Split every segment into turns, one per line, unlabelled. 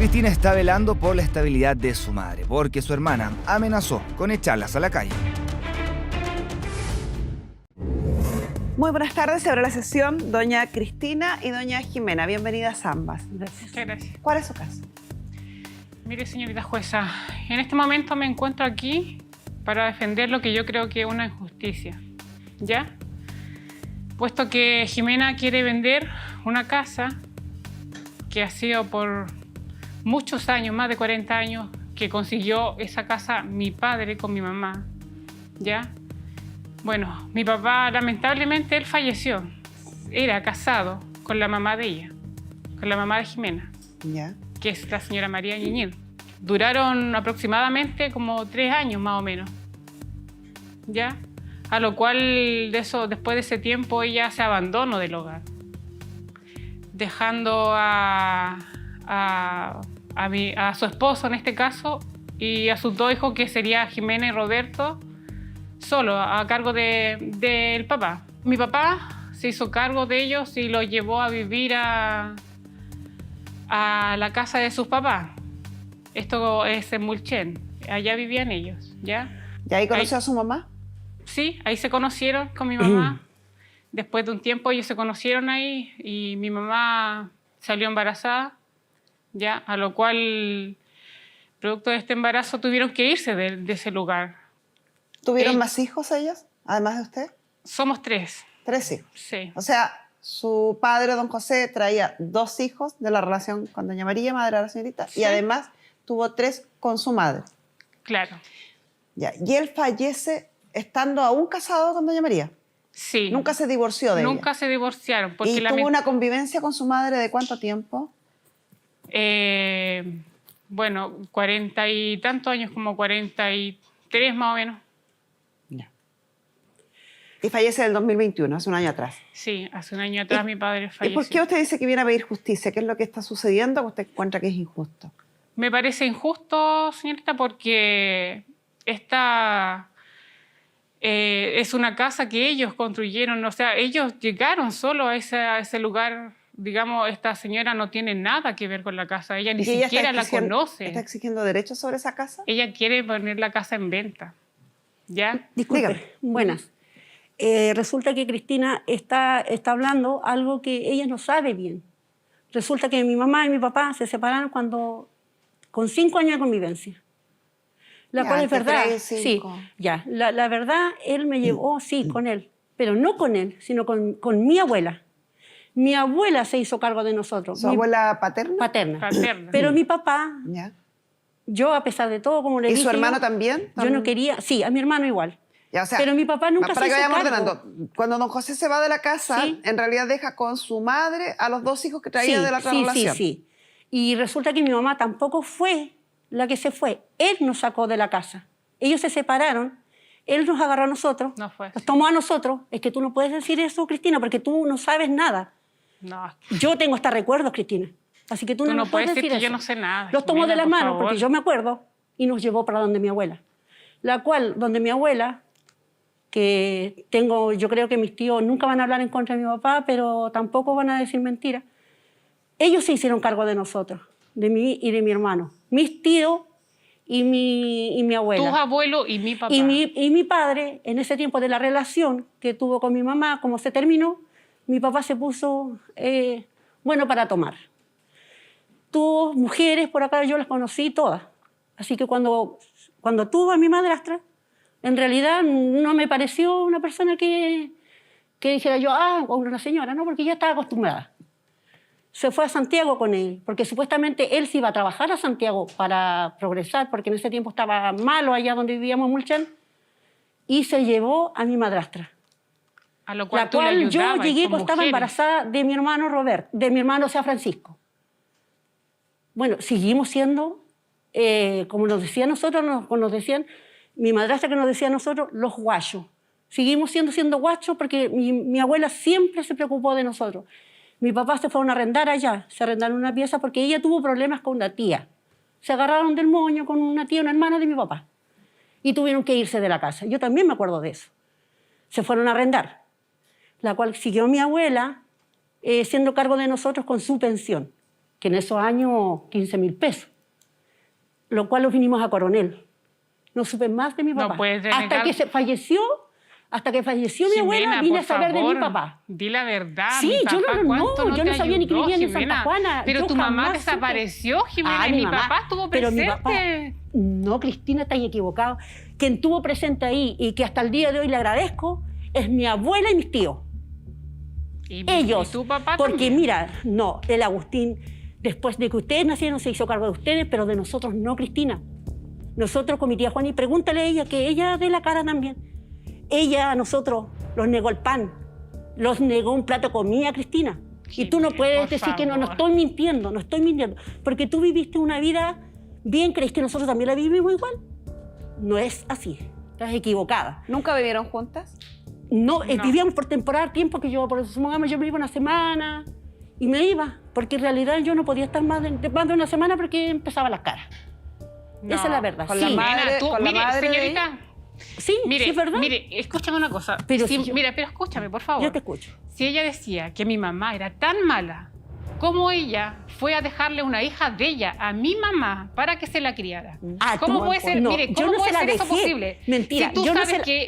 Cristina está velando por la estabilidad de su madre, porque su hermana amenazó con echarlas a la calle.
Muy buenas tardes, se abre la sesión doña Cristina y doña Jimena. Bienvenidas ambas.
Muchas gracias.
¿Cuál es su caso?
Mire, señorita jueza, en este momento me encuentro aquí para defender lo que yo creo que es una injusticia, ¿ya? Puesto que Jimena quiere vender una casa que ha sido por muchos años, más de 40 años, que consiguió esa casa mi padre con mi mamá, ¿ya? Bueno, mi papá, lamentablemente, él falleció. Era casado con la mamá de ella, con la mamá de Jimena,
Ya.
que es la señora María Ñiñil. Duraron aproximadamente como 3 años, más o menos, ¿ya? A lo cual, después de ese tiempo, ella se abandonó del hogar, dejando a su esposo, en este caso, y a sus 2 hijos, que serían Jimena y Roberto, solo, a cargo del papá. Mi papá se hizo cargo de ellos y los llevó a vivir a la casa de sus papás. Esto es en Mulchen, allá vivían ellos, ¿ya?
¿Y ahí conoció a su mamá?
Sí, ahí se conocieron con mi mamá. Después de un tiempo ellos se conocieron ahí y mi mamá salió embarazada, ¿ya? A lo cual, producto de este embarazo, tuvieron que irse de ese lugar.
¿Tuvieron más hijos ellas, además de usted?
Somos 3.
3 hijos.
Sí.
O sea, su padre, don José, traía 2 hijos de la relación con doña María, madre de la señorita,
Sí.
y además tuvo 3 con su madre.
Claro.
Ya. Y él fallece estando aún casado con doña María.
Sí.
Nunca se divorció de ella.
Nunca se divorciaron. Porque
¿Y tuvo una convivencia con su madre de cuánto tiempo?
Bueno, 40 y tantos años, como 43 más o menos.
Ya. Y fallece en el 2021, hace un año atrás.
Sí, hace un año atrás mi padre falleció.
¿Y por qué usted dice que viene a pedir justicia? ¿Qué es lo que está sucediendo que usted encuentra que es injusto?
Me parece injusto, señorita, porque esta es una casa que ellos construyeron. O sea, ellos llegaron solo a ese lugar. Digamos, esta señora no tiene nada que ver con la casa. Ella ni siquiera la conoce.
¿Está exigiendo derechos sobre esa casa?
Ella quiere poner la casa en venta. ¿Ya?
Disculpe,
Dígame.
buenas. Resulta que Cristina está hablando algo que ella no sabe bien. Resulta que mi mamá y mi papá se separaron con 5 años de convivencia. La
Ya,
cual es
entre
verdad.
3, 5.
Sí, ya. La verdad, él me llevó, sí, con él. Pero no con él, sino con mi abuela. Mi abuela se hizo cargo de nosotros.
¿Su abuela paterna?
Paterna.
Paterna.
Pero mi papá,
Ya.
yo a pesar de todo, como le
¿Y
dije...
su hermano también?
Yo no quería... Sí, a mi hermano igual.
Ya, o sea,
pero mi papá nunca
para
se
que
hizo
vayamos
cargo.
ordenando, cuando don José se va de la casa,
Sí.
en realidad deja con su madre a los 2 hijos que traía de la otra relación.
Sí. Y resulta que mi mamá tampoco fue la que se fue. Él nos sacó de la casa. Ellos se separaron, él nos agarró a nosotros,
No fue así.
nos tomó a nosotros. Es que tú no puedes decir eso, Cristina, porque tú no sabes nada.
No,
Yo tengo hasta recuerdos, Cristina. Así que tú no
puedes decir que
eso.
yo no sé nada.
Los tomó de
Jimena,
las
por
manos,
favor.
porque yo me acuerdo, y nos llevó para donde mi abuela. La cual, donde mi abuela, que tengo, yo creo que mis tíos nunca van a hablar en contra de mi papá, pero tampoco van a decir mentiras. Ellos se hicieron cargo de nosotros, de mí y de mi hermano. Mis tíos y mi abuela.
Tus abuelos y mi papá.
Y mi padre, en ese tiempo de la relación que tuvo con mi mamá, como se terminó, mi papá se puso bueno para tomar. Tuvo mujeres por acá, yo las conocí todas. Así que cuando tuvo a mi madrastra, en realidad no me pareció una persona que dijera yo, o una señora, no, porque ya estaba acostumbrada. Se fue a Santiago con él, porque supuestamente él se iba a trabajar a Santiago para progresar, porque en ese tiempo estaba malo allá donde vivíamos en Mulchen, y se llevó a mi madrastra.
A lo cual
La
tú le
cual yo
ayudabas
llegué
con
cuando estaba
mujeres.
embarazada de mi hermano Robert, de mi hermano San Francisco. Bueno, seguimos siendo, como nos decían nosotros, nos decían, mi madrastra que nos decía a nosotros, los guachos. Seguimos siendo guachos porque mi abuela siempre se preocupó de nosotros. Mi papá se fue a arrendar allá, se arrendaron una pieza porque ella tuvo problemas con una tía. Se agarraron del moño con una tía, una hermana de mi papá. Y tuvieron que irse de la casa. Yo también me acuerdo de eso. Se fueron a arrendar. La cual siguió mi abuela siendo cargo de nosotros con su pensión. que en esos años 15.000 pesos, lo cual los vinimos a Coronel. No supe más de mi
No
papá.
puedes renegar.
Hasta que falleció mi abuela,
Jimena,
vine a
por
saber de
favor,
mi papá.
Di la verdad.
Sí,
mi
yo
papá,
no,
¿cuánto
yo no
te
sabía ni que
ayudó,
vivía en
Jimena?
Santa Juana.
Pero
Yo
tu mamá
jamás supe.
desapareció, Jimena, y mi papá estuvo
pero mi
presente.
papá, no, Cristina, estás equivocado. Quien estuvo presente ahí y que hasta el día de hoy le agradezco es mi abuela y mis tíos. Ellos.
¿Y tu papá
porque
también?
mira, no, el Agustín, después de que ustedes nacieron, se hizo cargo de ustedes, pero de nosotros no, Cristina. Nosotros con mi tía Juana, y pregúntale a ella, que ella dé la cara también. Ella a nosotros los negó el pan, los negó un plato de comida, Cristina. Y tú no
Jimena,
puedes
por
decir que no
favor.
estoy mintiendo, no estoy mintiendo. Porque tú viviste una vida bien, ¿crees que nosotros también la vivimos igual? No es así, estás equivocada.
¿Nunca vivieron juntas?
No,
No.
vivíamos por temporada, tiempo que yo, por eso, supongamos, yo me iba una semana y me iba, porque en realidad yo no podía estar más de una semana porque empezaba las caras.
No,
Esa es la verdad.
con
Sí.
la madre-
Jimena, tú,
con la
mire,
madre de
señorita,
Sí,
mire,
sí, es verdad.
mire, escúchame una cosa.
Pero
Sí,
si yo-
mira, pero escúchame, por favor.
Yo te escucho.
Si ella decía que mi mamá era tan mala, ¿cómo ella fue a dejarle una hija de ella a mi mamá para que se la criara?
Ah,
¿Cómo
tú-
puede ser?
no,
Mire,
yo
¿cómo
no
puede
se la
ser eso
dejé.
posible?
Mentira,
Si tú
yo no
sabes
se la-
que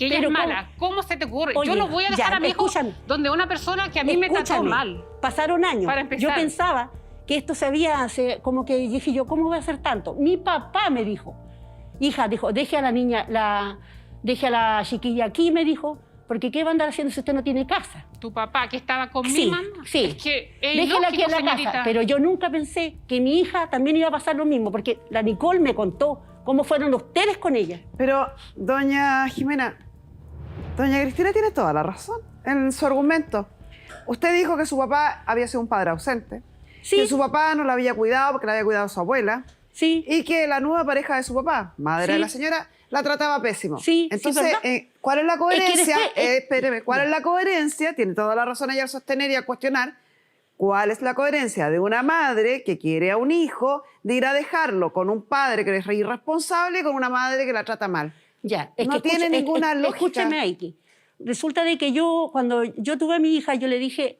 ella
Pero
es
¿cómo?
mala, ¿cómo se te ocurre?
Oye,
Yo no voy a dejar
ya,
a mi hijo
escúchame.
donde una persona que a mí me trató
Escúchame,
mal.
Pasaron años.
Para
Yo
empezar.
pensaba que esto se había, como que dije yo, ¿cómo voy a hacer tanto? Mi papá me dijo, hija, dijo, deje a la niña, deje a la chiquilla aquí, me dijo, porque ¿qué va a andar haciendo si usted no tiene casa?
Tu papá que estaba con
Sí,
mi mamá.
sí.
Es que es
Déjela aquí
ilógico,
en la
señorita.
casa. Pero yo nunca pensé que mi hija también iba a pasar lo mismo, porque la Nicole me contó cómo fueron ustedes con ella.
Pero, doña Jimena, doña Cristina tiene toda la razón en su argumento. Usted dijo que su papá había sido un padre ausente,
Sí.
que su papá no la había cuidado porque la había cuidado su abuela,
Sí,
y que la nueva pareja de su papá, madre
Sí.
de la señora, la trataba pésimo.
Sí, sí,
Entonces,
¿verdad?
¿cuál es la coherencia?
después,
Espéreme, ¿cuál es la coherencia? Tiene toda la razón ella al sostener y a cuestionar. ¿Cuál es la coherencia de una madre que quiere a un hijo de ir a dejarlo con un padre que es irresponsable y con una madre que la trata mal?
ya.
No tiene ninguna lógica.
Escúcheme, Aiki. Resulta de que yo, cuando yo tuve a mi hija, yo le dije,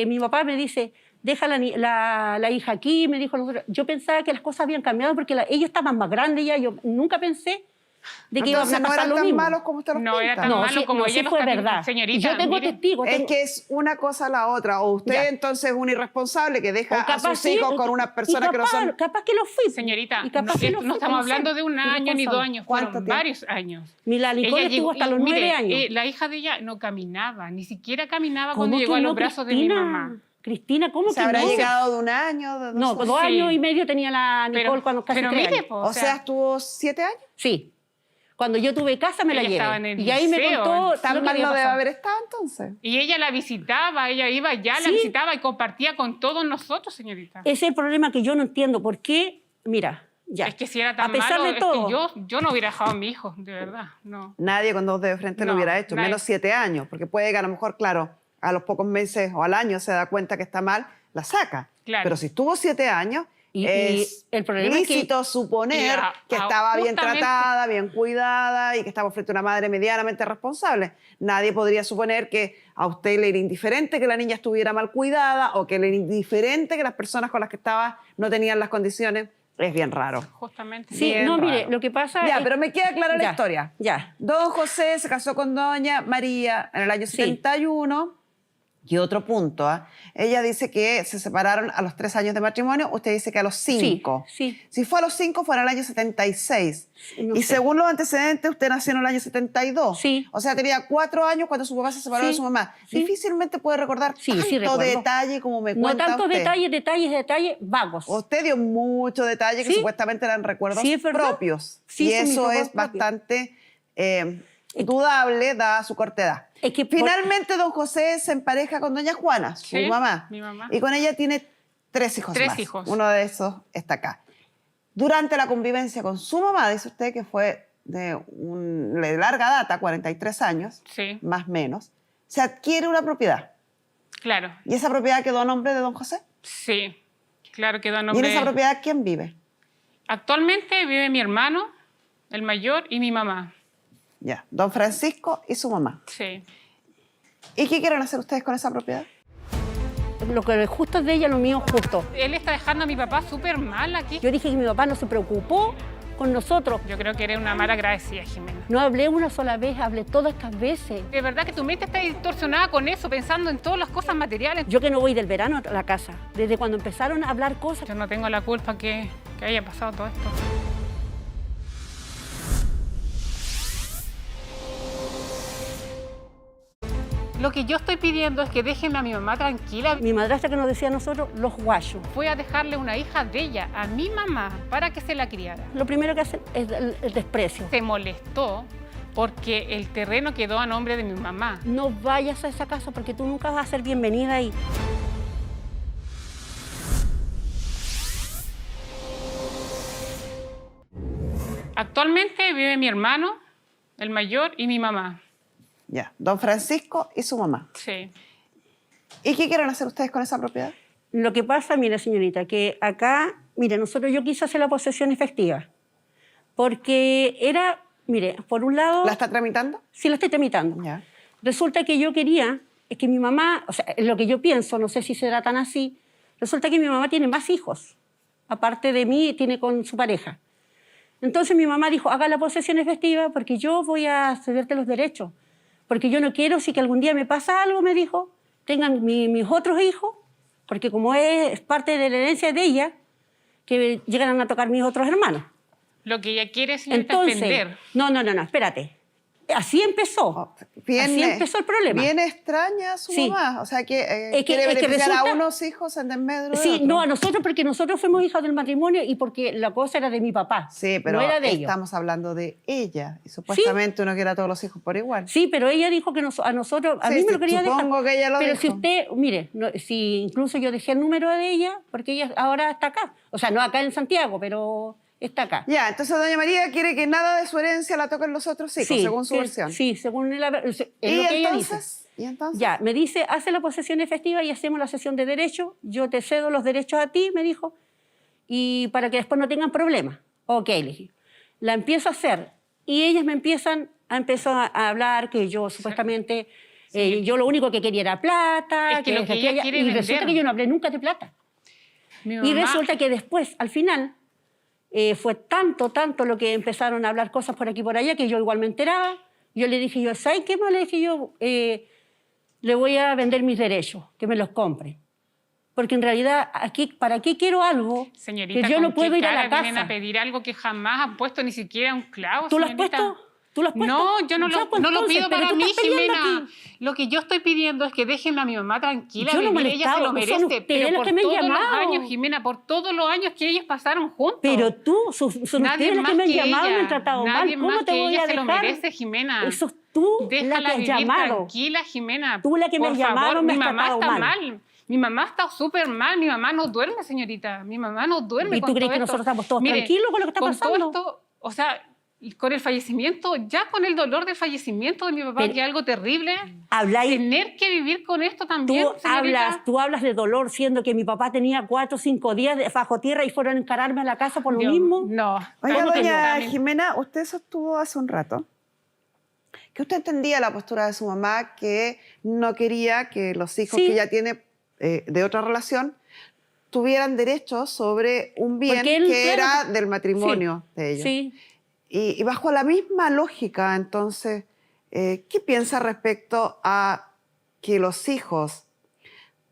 mi papá me dice, deja la hija aquí, me dijo, yo pensaba que las cosas habían cambiado porque ellos estaban más grandes ya, yo nunca pensé de que iban
Entonces
a
no
pasar
eran
lo
tan
mismo.
malos como usted los
No era
pinta.
tan malo como
sí
ella lo
fue
está
verdad.
señorita,
Yo tengo
mire.
testigos.
Es que es una cosa a la otra. O usted
Ya.
entonces es un irresponsable que deja
O
a
capaz
sus
sí,
hijos
o-
con unas
y
personas que no
capaz-
son...
Capaz que lo fui.
Señorita,
Y capaz que lo
no
fui,
estamos
no sé,
hablando de un año ni 2 años,
¿Cuánto
fueron
tiempo?
varios años.
La Nicole
Ella
estuvo
llegó-
hasta
y
los
mire,
9 años.
la hija de ella no caminaba, ni siquiera caminaba
¿Cómo
cuando
que
llegó a
no,
los brazos de mi
Cristina?
mamá.
Cristina, ¿cómo
Se
que
habrá
no?
llegado de un año, de
No,
sé.
2
Sí.
años y medio tenía la Nicole cuando casi
pero
3
mire,
años.
po,
O sea, estuvo 7 años.
Sí. Cuando yo tuve casa me la
Ella estaba en
llevé.
el
Y ahí me
liceo.
contó lo
Tan
que
mal
había
no debe
pasado.
haber estado entonces.
y ella la visitaba, ella iba ya, la
Sí.
visitaba y compartía con todos nosotros, señorita.
Ese es el problema que yo no entiendo. ¿Por qué? Mira, ya.
Es que si era tan
a pesar
malo,
de
es
todo,
que yo no hubiera dejado a mi hijo, de verdad, no.
Nadie con 2 dedos de frente lo
No,
hubiera hecho,
nadie.
menos 7 años, porque puede que a lo mejor, claro, a los pocos meses o al año se da cuenta que está mal, la saca.
Claro.
Pero si estuvo 7 años,
Y
es
el problema es que-
lícito suponer que estaba bien
justamente-
tratada, bien cuidada y que estaba frente a una madre medianamente responsable. Nadie podría suponer que a usted le era indiferente que la niña estuviera mal cuidada o que le era indiferente que las personas con las que estaba no tenían las condiciones. Es bien raro.
Justamente.
Sí,
Bien
no, mire,
raro.
lo que pasa
Ya,
es...
pero me queda clara la
Ya,
historia.
Ya.
Don José se casó con doña María en el año
Sí.
71. Y otro punto, ¿ah? Ella dice que se separaron a los 3 años de matrimonio, usted dice que a los 5.
Sí.
Si fue a los 5, fue en el año 76.
No
y
sé.
según los antecedentes, usted nació en el año 72.
Sí.
O sea, tenía 4 años cuando su papá se separó
Sí.
de su mamá.
Sí.
Difícilmente puede recordar
Sí,
tanto
sí recuerdo.
detalle como me
No
cuenta
tantos
usted.
detalles vagos.
Usted dio mucho detalle que
Sí.
supuestamente eran recuerdos
Sí, es verdad.
propios.
Sí,
y
son mis
eso
recuerdos
es
propios.
bastante dudable, dada su corta edad.
Es que por-
Finalmente, don José se empareja con doña Juana, su
Sí,
mamá.
mi mamá.
Y con ella tiene 3 hijos
3
más.
hijos.
Uno de esos está acá. Durante la convivencia con su mamá, dice usted que fue de larga data, 43 años,
Sí,
más o menos, se adquiere una propiedad.
claro.
¿Y esa propiedad quedó a nombre de don José?
Sí, claro quedó a
¿Y en
nombre.
esa propiedad quién vive?
Actualmente vive mi hermano, el mayor, y mi mamá.
Ya, don Francisco y su mamá.
Sí.
¿Y qué quieren hacer ustedes con esa propiedad?
lo que justo es de ella, lo mío es justo.
Él está dejando a mi papá súper mal aquí.
Yo dije que mi papá no se preocupó con nosotros.
Yo creo que eres una mala agradecida, Jimena.
No hablé una sola vez, hablé todas estas veces.
De verdad que tu mente está distorsionada con eso, pensando en todas las cosas materiales.
Yo que no voy del verano a la casa, desde cuando empezaron a hablar cosas.
Yo no tengo la culpa que haya pasado todo esto. Lo que yo estoy pidiendo es que déjenme a mi mamá tranquila.
Mi madrastra que nos decía a nosotros, los guayos.
Fue a dejarle una hija de ella a mi mamá para que se la criara.
Lo primero que hacen es el desprecio.
Se molestó porque el terreno quedó a nombre de mi mamá.
No vayas a esa casa porque tú nunca vas a ser bienvenida ahí.
Actualmente vive mi hermano, el mayor, y mi mamá.
Ya, don Francisco y su mamá.
Sí.
¿Y qué quieren hacer ustedes con esa propiedad?
Lo que pasa, mira, señorita, que acá, mire, yo quise hacer la posesión efectiva. Porque era, mire, por un lado...
¿La está tramitando?
Sí, la estoy tramitando.
Ya.
Resulta que yo quería, es que mi mamá, o sea, es lo que yo pienso, no sé si será tan así, resulta que mi mamá tiene más hijos. Aparte de mí, tiene con su pareja. Entonces mi mamá dijo, haga la posesión efectiva porque yo voy a cederte los derechos. Porque yo no quiero, si que algún día me pasa algo, me dijo, tengan mis otros hijos, porque como es parte de la herencia de ella, que llegan a tocar mis otros hermanos.
Lo que ella quiere, señorita, es
Entonces,
vender.
no, espérate. Así empezó. Así empezó el problema.
Bien extraña su
Sí.
mamá. O sea, que
Es que-
quiere
es que
beneficiar
resulta-
a unos hijos en desmedro de
Sí,
otros.
no, a nosotros, porque nosotros fuimos hijos del matrimonio y porque la cosa era de mi papá.
Sí, pero
no era de ellos.
estamos hablando de ella. Y supuestamente uno quiere a todos los hijos por igual.
Sí, pero ella dijo que a nosotros, a
Sí,
mí me
sí,
lo quería dejar.
supongo que ella lo
pero
dijo.
si usted, mire, si incluso yo dejé el número de ella, porque ella ahora está acá. O sea, no acá en Santiago, pero está acá.
Ya, entonces doña María quiere que nada de su herencia la toquen los otros hijos, según su
sí,
versión.
Sí, según es lo
¿Y
que ella dice.
entonces? ¿Y entonces?
Ya, me dice, hace la posesión efectiva y hacemos la sesión de derechos. Yo te cedo los derechos a ti, me dijo, y para que después no tengan problemas. Ok, le dije. La empiezo a hacer y ellas me empezó a hablar que yo supuestamente, yo lo único que quería era plata.
Es que lo que ella quiere
y
vender.
resulta que yo no hablé nunca de plata.
Mi
Y
mamá-
resulta que después, al final, fue tanto lo que empezaron a hablar cosas por aquí y por allá que yo igual me enteraba. Yo le dije, ¿sabes qué más? Le dije yo, le voy a vender mis derechos, que me los compre. Porque en realidad, aquí, ¿para qué quiero algo
Señorita,
que yo no
¿con
puedo
qué
ir a la
cara vienen
casa?
a pedir algo que jamás han puesto ni siquiera un clavo,
¿Tú lo has
señorita?
puesto? ¿Tú lo has puesto?
No, yo no
Ya,
lo,
pues,
no lo
entonces,
pido
pero
para
tú
mí,
estás peleando
Jimena.
aquí.
Lo que yo estoy pidiendo es que déjenme a mi mamá tranquila.
Yo no
vivir, ella se lo
molestaba, son
merece.
ustedes
Pero
los
por
que me han
todos los
llamado.
años, Jimena, por todos los años que ellos pasaron juntos.
Pero tú, son
Nadie
ustedes los
más
que me han
que
llamado y me
ella.
han tratado mal.
Nadie
¿Cómo
más
te
que
voy
ella
a
se lo
dejar?
merece, Jimena.
Eso es tú la que
Déjala
has
vivir
llamado.
tranquila, Jimena.
Tú la que me
Por
has llamado,
favor,
me
mi
has
mamá
tratado
está
mal.
mal. Mi mamá está súper mal. Mi mamá no duerme, señorita. Mi mamá no duerme.
¿Y tú
con
crees
todo
que
esto.
nosotros estamos todos
Mire,
tranquilos con lo que está
con
pasando?
todo esto, o sea, con el fallecimiento, ya con el dolor del fallecimiento de mi papá,
Pero-
que es algo terrible,
Habláis,
tener que vivir con esto también, señorita.
tú hablas de dolor, siendo que mi papá tenía 4 o 5 días bajo tierra y fueron a encararme a la casa por lo
Dios,
mismo.
No.
Oiga,
¿Cómo que
doña
no?
Jimena, usted sostuvo hace un rato que usted entendía la postura de su mamá, que no quería que los hijos
Sí.
que ella tiene de otra relación tuvieran derechos sobre un bien
Porque él,
que
claro,
era del matrimonio de ellos.
Sí.
Y bajo la misma lógica, entonces, ¿qué piensa respecto a que los hijos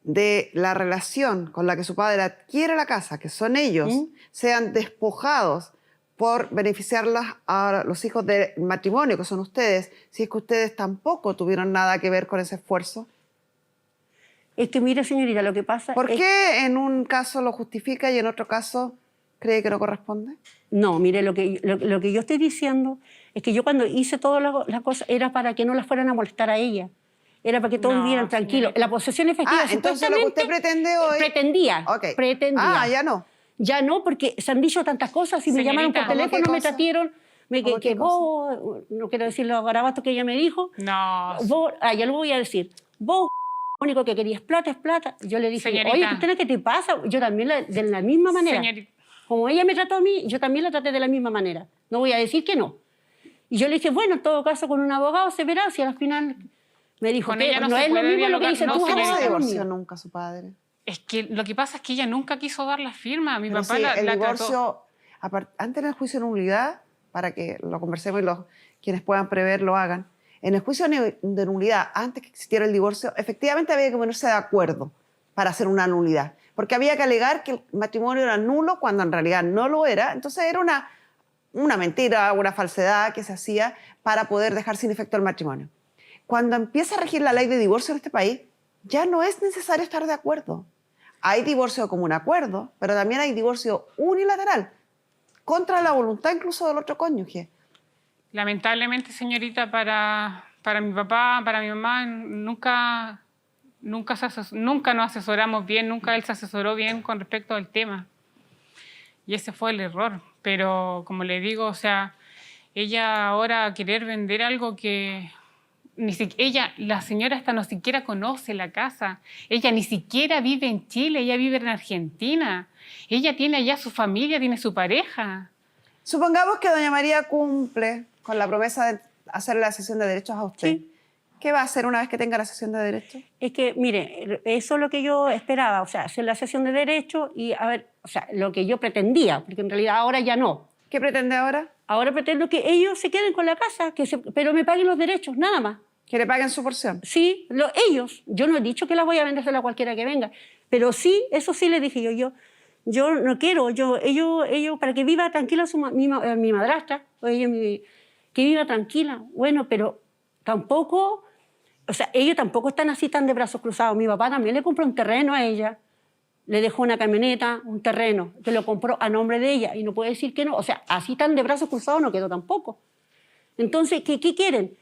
de la relación con la que su padre adquiere la casa, que son ellos, sean despojados por beneficiarlas a los hijos del matrimonio, que son ustedes, si es que ustedes tampoco tuvieron nada que ver con ese esfuerzo?
Es que mire, señorita, lo que pasa
¿Por
es...
qué en un caso lo justifica y en otro caso cree que no corresponde?
No, mire, lo que yo estoy diciendo es que yo cuando hice todas las cosas era para que no las fueran a molestar a ella. Era para que todos
No,
vivieran tranquilos.
señorita.
La posesión efectiva,
Entonces lo que usted
supuestamente,
pretende hoy...
pretendía.
Ok.
Pretendía.
Ya no.
Ya no, porque se han dicho tantas cosas y me llamaron por
Señorita,
teléfono,
¿cómo
me
qué cosa?
trajeron,
¿Cómo
que
qué
vos, no quiero decir los garabatos que ella me dijo,
No.
vos, ya lo voy a decir, vos lo único que querías plata es plata. Yo le dije,
Señorita.
oye, Cristina, ¿qué te pasa? Yo también de la misma manera.
Señorita.
Como ella me trató a mí, yo también la traté de la misma manera. No voy a decir que no. Y yo le dije, bueno, en todo caso, con un abogado se verá si al final Me dijo,
Con ella no
no
se
es lo
puede
mismo lo que
dialogar,
dice
no,
tú.
¿Por qué no se
señorita.
divorció nunca su padre?
Es que lo que pasa es que ella nunca quiso dar la firma. Mi
Pero
papá
sí,
la
el
trató.
divorcio, antes del juicio de nulidad, para que lo conversemos y quienes puedan prever lo hagan, en el juicio de nulidad, antes que existiera el divorcio, efectivamente había que ponerse de acuerdo para hacer una nulidad, porque había que alegar que el matrimonio era nulo cuando en realidad no lo era. Entonces era una mentira, una falsedad que se hacía para poder dejar sin efecto el matrimonio. Cuando empieza a regir la ley de divorcio en este país, ya no es necesario estar de acuerdo. Hay divorcio como un acuerdo, pero también hay divorcio unilateral, contra la voluntad incluso del otro cónyuge.
Lamentablemente, señorita, para mi papá, para mi mamá, nunca nos asesoramos bien, nunca él se asesoró bien con respecto al tema. Y ese fue el error. Pero, como le digo, o sea, ella ahora querer vender algo que... la señora hasta no siquiera conoce la casa. Ella ni siquiera vive en Chile, ella vive en Argentina. Ella tiene allá su familia, tiene su pareja.
Supongamos que doña María cumple con la promesa de hacer la cesión de derechos a usted.
Sí.
¿Qué va a hacer una vez que tenga la cesión de derechos?
Es que, mire, eso es lo que yo esperaba, o sea, hacer la cesión de derechos y, a ver, o sea, lo que yo pretendía, porque en realidad ahora ya no.
¿Qué pretende ahora?
Ahora pretendo que ellos se queden con la casa, pero me paguen los derechos, nada más.
Que le paguen su porción.
Sí, ellos. Yo no he dicho que las voy a vendérsela a cualquiera que venga, pero sí, eso sí le dije yo no quiero, ellos para que viva tranquila mi madrastra, que viva tranquila. Bueno, pero tampoco, o sea, ellos tampoco están así tan de brazos cruzados. Mi papá también le compró un terreno a ella, le dejó una camioneta, un terreno, que lo compró a nombre de ella y no puede decir que no. O sea, así tan de brazos cruzados no quedó tampoco. Entonces, ¿qué quieren?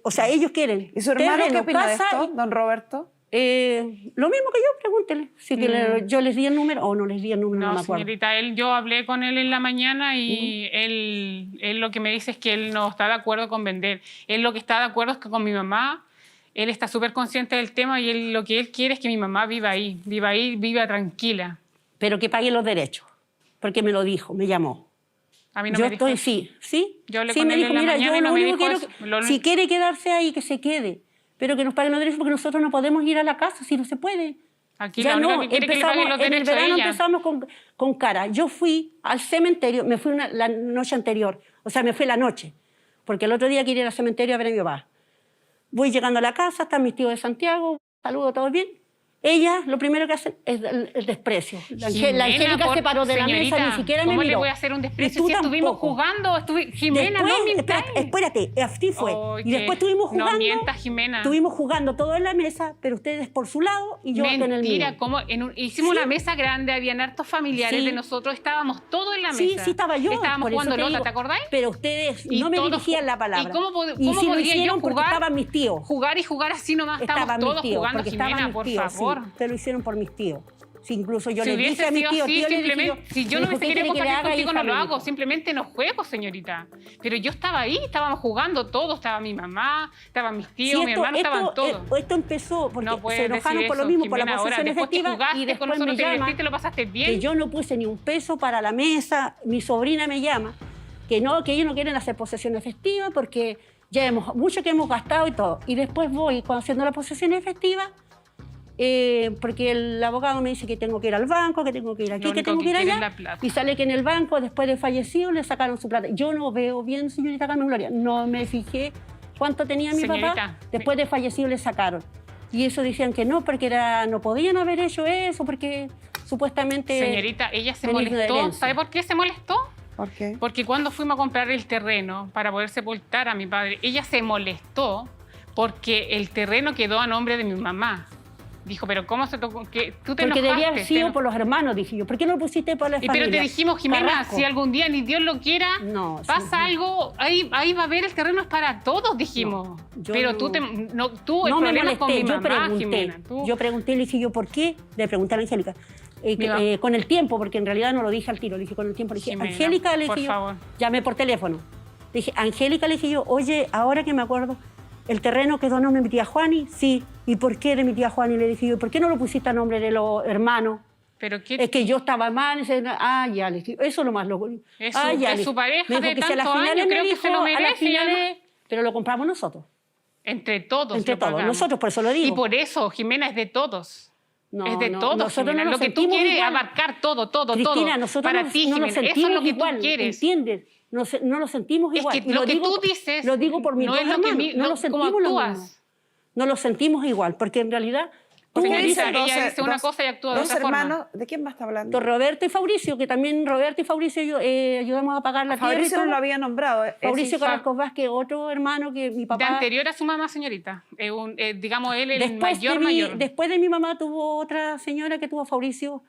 O sea, ellos quieren.
¿Y su hermano
terreno,
qué opina de
casa
esto, don Roberto?
Lo mismo que yo, pregúntele. Si que yo les di el número o no les di el número, no me acuerdo.
Señorita, yo hablé con él en la mañana y él lo que me dice es que él no está de acuerdo con vender. Él lo que está de acuerdo es que con mi mamá, él está súper consciente del tema y lo que él quiere es que mi mamá viva viva tranquila.
Pero que pague los derechos, porque me lo dijo, me llamó.
A mí no
Yo
me dijo
estoy,
eso.
sí.
Yo hablé
Sí,
con
me
él
dijo,
en la
mira,
mañana
yo
y no
lo
me
único
dijo
quiero,
eso.
si quiere quedarse ahí, que se quede. Pero que nos paguen los derechos porque nosotros no podemos ir a la casa si no se puede.
Aquí
Ya
la única
no,
que quiere que le paguen los
en el
derechos a
verano
ella.
empezamos con cara. Yo fui al cementerio, me fui la noche anterior, o sea, me fui la noche, porque el otro día quería ir al cementerio a ver a mi papá. Voy llegando a la casa, están mis tíos de Santiago, saludo, ¿todo bien? Ella, lo primero que hace es el desprecio. La Angélica se paró de la mesa, ni siquiera me miró.
¿Cómo le voy a hacer un desprecio
Y tú
si estuvimos
tampoco.
jugando? Jimena, no mintáis.
Espérate, así fue.
Ay,
Y después estuvimos jugando.
No mientas, Jimena.
Estuvimos jugando todo en la mesa, pero ustedes por su lado y yo en el mío.
Mentira, hicimos una mesa grande, habían hartos familiares
Sí.
de nosotros, estábamos todos en la
Sí,
mesa.
sí estaba yo.
Estábamos
por eso
jugando
te
Lota,
digo.
¿te acordáis?
Pero ustedes
Y
no me
todos
dirigían la palabra.
¿Y cómo
si lo
podría yo
hicieron porque
jugar?
estaban mis tíos.
Jugar y jugar así nomás,
Estaban
estamos
mis
todos
tíos,
jugando,
porque estaban
Jimena,
mis
por
tíos,
favor.
Sí, te lo hicieron por mis tíos. Si incluso yo
Si
le dije
hubiese
a mis
sido
tíos,
así,
tío, le dije
simplemente, si yo
me
no
dijo,
hubiese
¿qué
querido
quiere que le
compartir
haga,
contigo,
hija?
no lo
Me
hago.
dijo.
Simplemente no juego, señorita. Pero yo estaba ahí, estábamos jugando todos. Estaba mi mamá, estaban mis tíos,
Sí,
mi hermano, estaban todos.
Esto empezó porque
No
se
puedes
enojaron
decir
por lo
eso,
mismo, por la
Jimena, ahora,
posesión
después que
efectiva,
jugaste
y
con
después
nosotros,
me
te
llama
divertiste, lo pasaste bien.
que yo no puse ni un peso para la mesa. Mi sobrina me llama que ellos no quieren hacer posesión efectiva porque ya mucho que hemos gastado y todo. Y después voy cuando haciendo la posesión efectiva, porque el abogado me dice que tengo que ir al banco, que tengo que ir aquí,
Lo
que
único
tengo
que
que ir
quiere
allá.
es la plata.
Y sale que en el banco, después de fallecido, le sacaron su plata. Yo no veo bien, señorita Carmen Gloria. No me fijé cuánto tenía mi
Señorita,
papá. Después de fallecido le sacaron. Y eso decían que no, porque no podían haber hecho eso, porque supuestamente...
Señorita, ella se
tenía una
molestó.
herencia.
¿Sabe por qué se molestó?
¿Por qué?
Porque cuando fuimos a comprar el terreno para poder sepultar a mi padre, ella se molestó porque el terreno quedó a nombre de mi mamá. Dijo, pero ¿cómo se tocó? Que tú te
Porque
enojaste.
debía haber sido por los hermanos, dije yo. ¿Por qué no lo pusiste por la familia?
Pero te dijimos, Jimena,
Carrasco.
si algún día ni Dios lo quiera,
No,
pasa
sí.
algo, ahí va a haber el terreno es para todos, dijimos.
yo
pero
no-
tú el
No me
problema es con mi
molesté,
mamá, Jimena.
yo pregunté, le dije yo, ¿por qué? Le pregunté a la Angélica. Con el tiempo, porque en realidad no lo dije al tiro, le dije con el tiempo, le dije,
Jimena,
Angélica, le
por
dije yo,
favor.
llamé por teléfono. Le dije, Angélica, le dije yo, oye, ahora que me acuerdo, ¿el terreno quedó a nombre de mi tía Juani? Sí. ¿Y por qué de mi tía Juani? Le dije yo, ¿por qué no lo pusiste a nombre de los hermanos?
Pero qué
Es que yo estaba mal, ya, le dije, eso nomás lo...
Es
ya,
su
le-
pareja
me dijo
de
que si a las
tantos
finales
años,
me
creo que
dijo,
se lo
a las
merece,
finales, pero lo compramos nosotros.
Entre todos.
Entre
lo
todos.
pagamos.
Nosotros, por eso lo digo.
Y por eso, Jimena, es de todos.
No,
es de
no,
todos,
nosotros
Jimena.
no nos
Lo que tú
sentimos
quieres
igual.
abarcar todo,
Cristina,
todo.
nosotros
Para
no,
ti,
no nos
Jimena, eso
sentimos
es lo que
igual,
tú quieres.
¿entiendes? No lo sentimos
Es
igual.
que
Y
lo que
digo,
tú dices
lo digo por mis
no
dos
es lo que
hermanos. No lo
cómo
sentimos lo
actúas.
mismo. No lo sentimos igual, porque en realidad
Porque
¿Qué
ella
dicen
dice una cosa y actúa de
dos
otra forma.
hermanos? ¿De quién más está hablando?
Roberto y Fabricio, que también Roberto y Fabricio ayudamos a pagar la tierra y
Fabricio
todo.
no lo había nombrado.
Fabricio
Ese-
Carrasco Vázquez, otro hermano que mi
De
papá...
anterior a su mamá, señorita. Digamos, él el mayor.
Después de mi mamá tuvo otra señora que tuvo a Fabricio,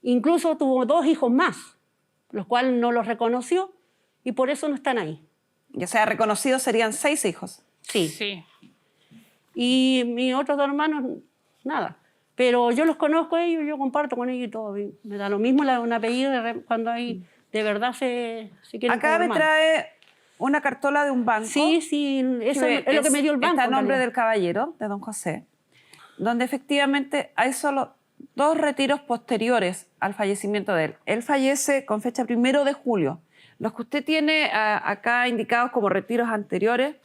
incluso tuvo 2 hijos más, los cuales no los reconoció y por eso no están ahí.
Ya sea reconocido, serían 6 hijos.
Sí.
Y mis otros 2 hermanos, nada. Pero yo los conozco a ellos, yo comparto con ellos y todo. Y me da lo mismo un apellido cuando hay, de verdad se quieren
Acá
como
me
hermanos.
trae una cartola de un banco.
Sí, eso es lo que me dio el banco.
Está a
en
nombre
realidad.
del caballero, de don José, donde efectivamente hay solo 2 retiros posteriores al fallecimiento de él. Él fallece con fecha 1 de julio. Los que usted tiene acá indicados como retiros anteriores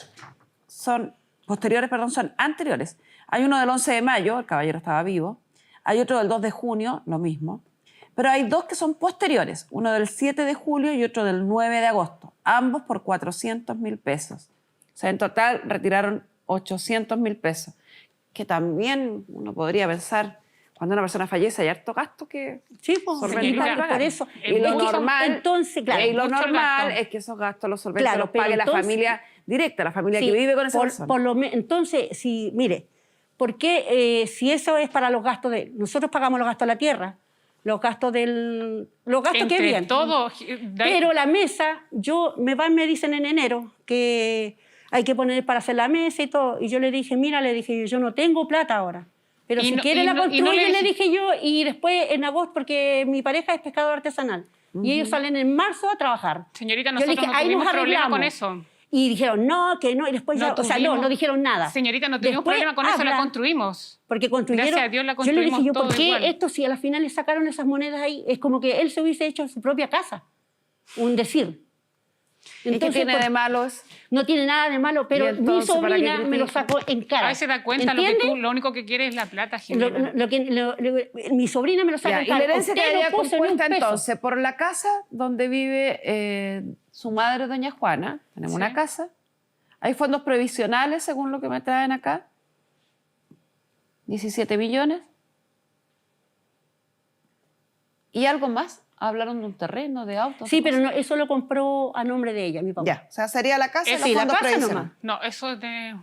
son anteriores. Hay uno del 11 de mayo, el caballero estaba vivo. Hay otro del 2 de junio, lo mismo. Pero hay 2 que son posteriores, uno del 7 de julio y otro del 9 de agosto, ambos por 400.000 pesos. O sea, en total retiraron 800.000 pesos, que también uno podría pensar, cuando una persona fallece hay harto gasto que
Sí, pues,
solventar
señorita,
por eso.
el
Y lo
mucho-
normal,
entonces, claro,
y lo
mucho
normal
gasto.
es que esos gastos los solvente,
Claro,
los
pero
pague la
entonces-
familia directa, la familia
Sí,
que vive con esa persona.
Entonces, si, mire, ¿por qué si eso es para los gastos de... Nosotros pagamos los gastos de la tierra, los gastos que
Entre
habían.
todos.
Pero la mesa, me dicen en enero que hay que poner para hacer la mesa y todo. Y yo le dije, mira, yo no tengo plata ahora. Pero
Y
si
no-
quiere
y
la
no- y no
construye,
le
le dije yo, y después en agosto, porque mi pareja es pescador artesanal. Y ellos salen en marzo a trabajar.
Señorita,
Yo le
nosotros
dije,
no
ahí
tuvimos
nos
problema con
arreglamos.
eso.
Y dijeron, no, que no. Y después no dijeron nada.
Señorita, no tuvimos
Después
problema con eso, la
hablan,
construimos.
Porque construyeron.
Gracias a Dios la
Yo le dije
construimos
yo,
todo
¿por qué
igual.
esto si a la final le sacaron esas monedas ahí? Es como que él se hubiese hecho su propia casa. Un decir.
¿Y qué tiene de malos?
No tiene nada de malo,
¿Y
pero mi
entonces, para qué
sobrina me lo
critica?
sacó en cara.
A veces da cuenta
¿Entiende?
lo único que quiere es la plata, Jimena.
Mi sobrina me lo sacó
Ya,
en
y
cara.
la herencia
Usted no
quedaría
puso ni un
compuesta
peso.
entonces por la casa donde vive su madre, doña Juana. Tenemos
Sí.
una casa. Hay fondos previsionales, según lo que me traen acá. 17 millones. ¿Y algo más? Hablaron de un terreno, de autos.
Sí,
de
pero
cosas.
no, eso lo compró a nombre de ella, mi papá.
Ya, o sea, sería la casa y los
Sí, la
fondos
casa
previsionales.
nomás.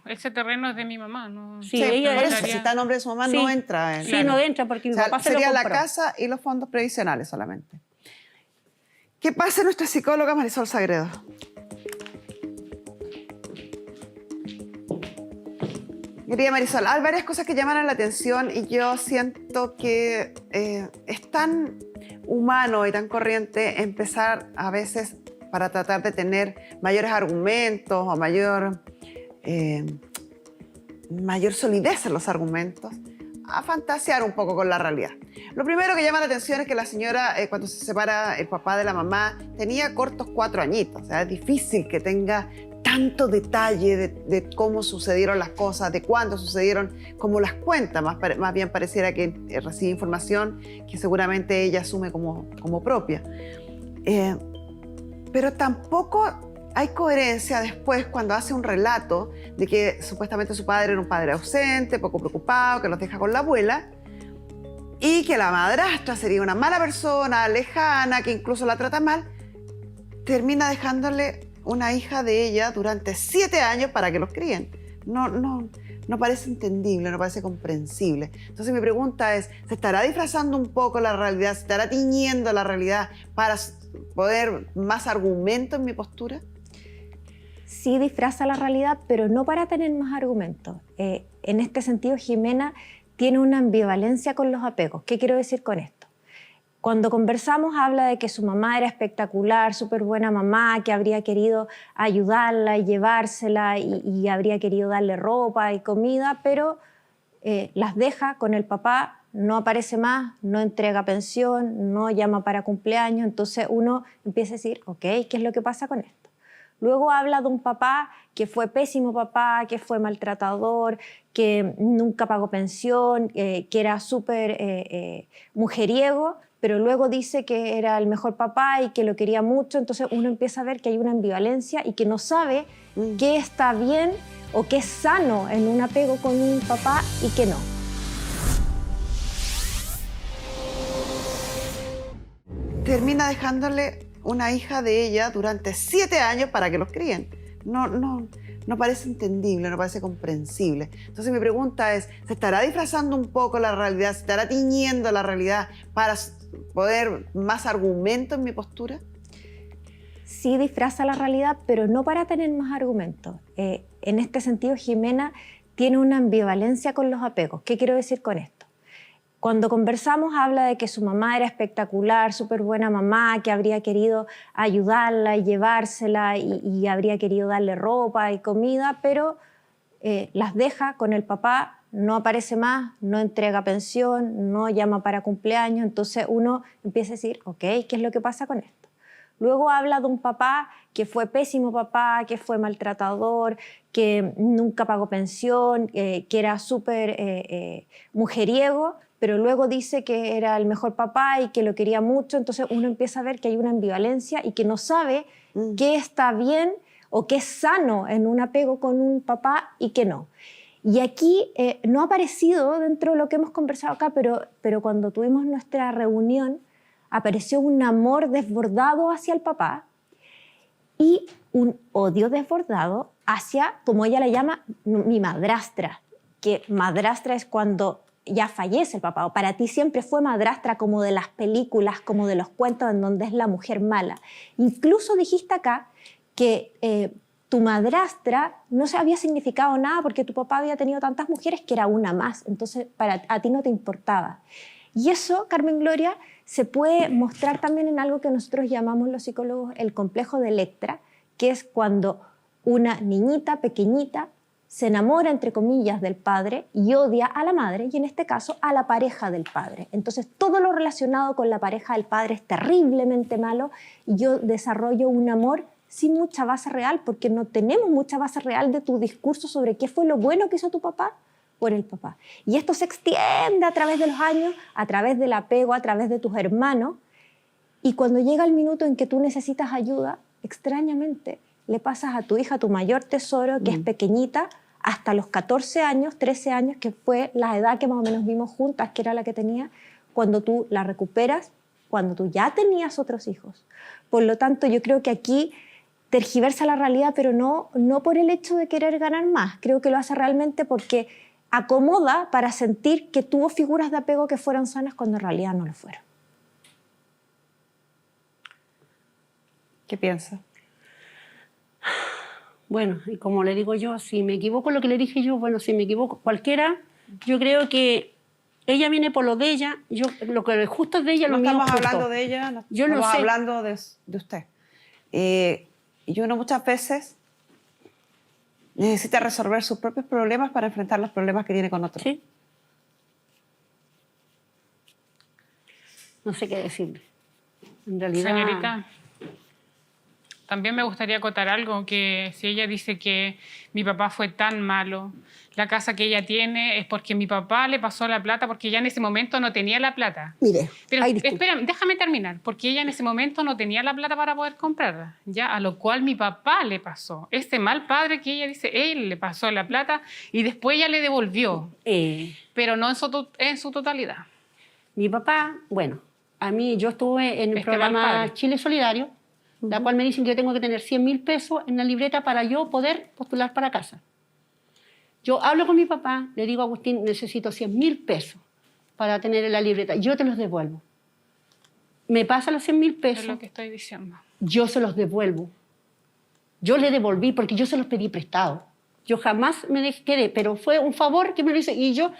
No, ese terreno es de mi mamá. No.
Sí,
Sí,
ella
por
es-
eso, si está a nombre de su mamá,
Sí.
no entra en...
Sí, no entra porque mi
O sea,
papá se lo
sería la
compró.
casa y los fondos previsionales solamente. ¿Qué pasa nuestra psicóloga Marisol Sagredo? Querida Marisol, hay varias cosas que llaman la atención y yo siento que es tan humano y tan corriente empezar a veces para tratar de tener mayores argumentos o mayor solidez en los argumentos, a fantasear un poco con la realidad. Lo primero que llama la atención es que la señora, cuando se separa el papá de la mamá, tenía cortos 4 añitos. O sea, es difícil que tenga tanto detalle de cómo sucedieron las cosas, de cuándo sucedieron, como las cuenta. Más bien pareciera que recibe información que seguramente ella asume como propia. Pero tampoco hay coherencia después cuando hace un relato de que supuestamente su padre era un padre ausente, poco preocupado, que los deja con la abuela, y que la madrastra sería una mala persona, lejana, que incluso la trata mal, termina dejándole una hija de ella durante 7 años para que los críen. No parece entendible, no parece comprensible. Entonces mi pregunta es, ¿se estará disfrazando un poco la realidad? ¿Se estará tiñendo la realidad para poder más argumento en mi postura?
Sí disfraza la realidad, pero no para tener más argumentos. En este sentido, Jimena tiene una ambivalencia con los apegos. ¿Qué quiero decir con esto? Cuando conversamos habla de que su mamá era espectacular, súper buena mamá, que habría querido ayudarla y llevársela y habría querido darle ropa y comida, pero las deja con el papá, no aparece más, no entrega pensión, no llama para cumpleaños. Entonces uno empieza a decir, ok, ¿qué es lo que pasa con esto? Luego habla de un papá que fue pésimo papá, que fue maltratador, que nunca pagó pensión, que era súper mujeriego, pero luego dice que era el mejor papá y que lo quería mucho. Entonces uno empieza a ver que hay una ambivalencia y que no sabe qué está bien o qué es sano en un apego con un papá y qué no.
Termina dejándole una hija de ella durante 7 años para que los críen. No parece entendible, no parece comprensible. Entonces mi pregunta es, ¿se estará disfrazando un poco la realidad? ¿Se estará tiñendo la realidad para poder más argumento en mi postura?
Sí disfraza la realidad, pero no para tener más argumentos. En este sentido, Jimena tiene una ambivalencia con los apegos. ¿Qué quiero decir con esto? Cuando conversamos habla de que su mamá era espectacular, súper buena mamá, que habría querido ayudarla y llevársela y habría querido darle ropa y comida, pero las deja con el papá, no aparece más, no entrega pensión, no llama para cumpleaños. Entonces uno empieza a decir, ok, ¿qué es lo que pasa con esto? Luego habla de un papá que fue pésimo papá, que fue maltratador, que nunca pagó pensión, que era súper mujeriego, pero luego dice que era el mejor papá y que lo quería mucho. Entonces uno empieza a ver que hay una ambivalencia y que no sabe qué está bien o qué es sano en un apego con un papá y qué no. Y aquí no ha aparecido dentro de lo que hemos conversado acá, pero cuando tuvimos nuestra reunión apareció un amor desbordado hacia el papá y un odio desbordado hacia, como ella le llama, mi madrastra, que madrastra es cuando ya fallece el papá, o para ti siempre fue madrastra como de las películas, como de los cuentos en donde es la mujer mala. Incluso dijiste acá que tu madrastra no se había significado nada porque tu papá había tenido tantas mujeres que era una más, entonces a ti no te importaba. Y eso, Carmen Gloria, se puede mostrar también en algo que nosotros llamamos los psicólogos el complejo de Electra, que es cuando una niñita pequeñita se enamora, entre comillas, del padre y odia a la madre, y en este caso a la pareja del padre. Entonces todo lo relacionado con la pareja del padre es terriblemente malo y yo desarrollo un amor sin mucha base real, porque no tenemos mucha base real de tu discurso sobre qué fue lo bueno que hizo tu papá por el papá. Y esto se extiende a través de los años, a través del apego, a través de tus hermanos, y cuando llega el minuto en que tú necesitas ayuda, extrañamente le pasas a tu hija tu mayor tesoro, que es pequeñita, hasta los 14 años, 13 años, que fue la edad que más o menos vimos juntas, que era la que tenía, cuando tú la recuperas, cuando tú ya tenías otros hijos. Por lo tanto, yo creo que aquí tergiversa la realidad, pero no por el hecho de querer ganar más. Creo que lo hace realmente porque acomoda para sentir que tuvo figuras de apego que fueron sanas cuando en realidad no lo fueron.
¿Qué piensa?
Bueno, y como le digo yo, si me equivoco en lo que le dije yo, bueno, si me equivoco cualquiera, yo creo que ella viene por lo de ella, yo lo que justo es de ella,
No
lo mío
estamos
es justo.
hablando de ella, no
Yo no
estamos
sé.
hablando de usted. Y uno muchas veces necesita resolver sus propios problemas para enfrentar los problemas que tiene con otros.
¿Sí? No sé qué decirle. En realidad...
Señorita, también me gustaría acotar algo, que si ella dice que mi papá fue tan malo, la casa que ella tiene es porque mi papá le pasó la plata porque ella en ese momento no tenía la plata.
Mire,
Pero
ay, disculpe.
espérame, déjame terminar, porque ella en ese momento no tenía la plata para poder comprarla, ya, a lo cual mi papá le pasó. Este mal padre que ella dice, él le pasó la plata y después ella le devolvió, pero no en su totalidad.
Mi papá, bueno, a mí yo estuve en el
Este mal
programa
padre.
Chile Solidario, la cual me dicen que yo tengo que tener 100.000 pesos en la libreta para yo poder postular para casa. Yo hablo con mi papá, le digo, Agustín, necesito 100.000 pesos para tener en la libreta, yo te los devuelvo. Me pasa los 100.000
Es
pesos,
lo que estoy diciendo.
yo se los devuelvo. Yo le devolví porque yo se los pedí prestado. Yo jamás me quedé, pero fue un favor que me lo hizo y yo...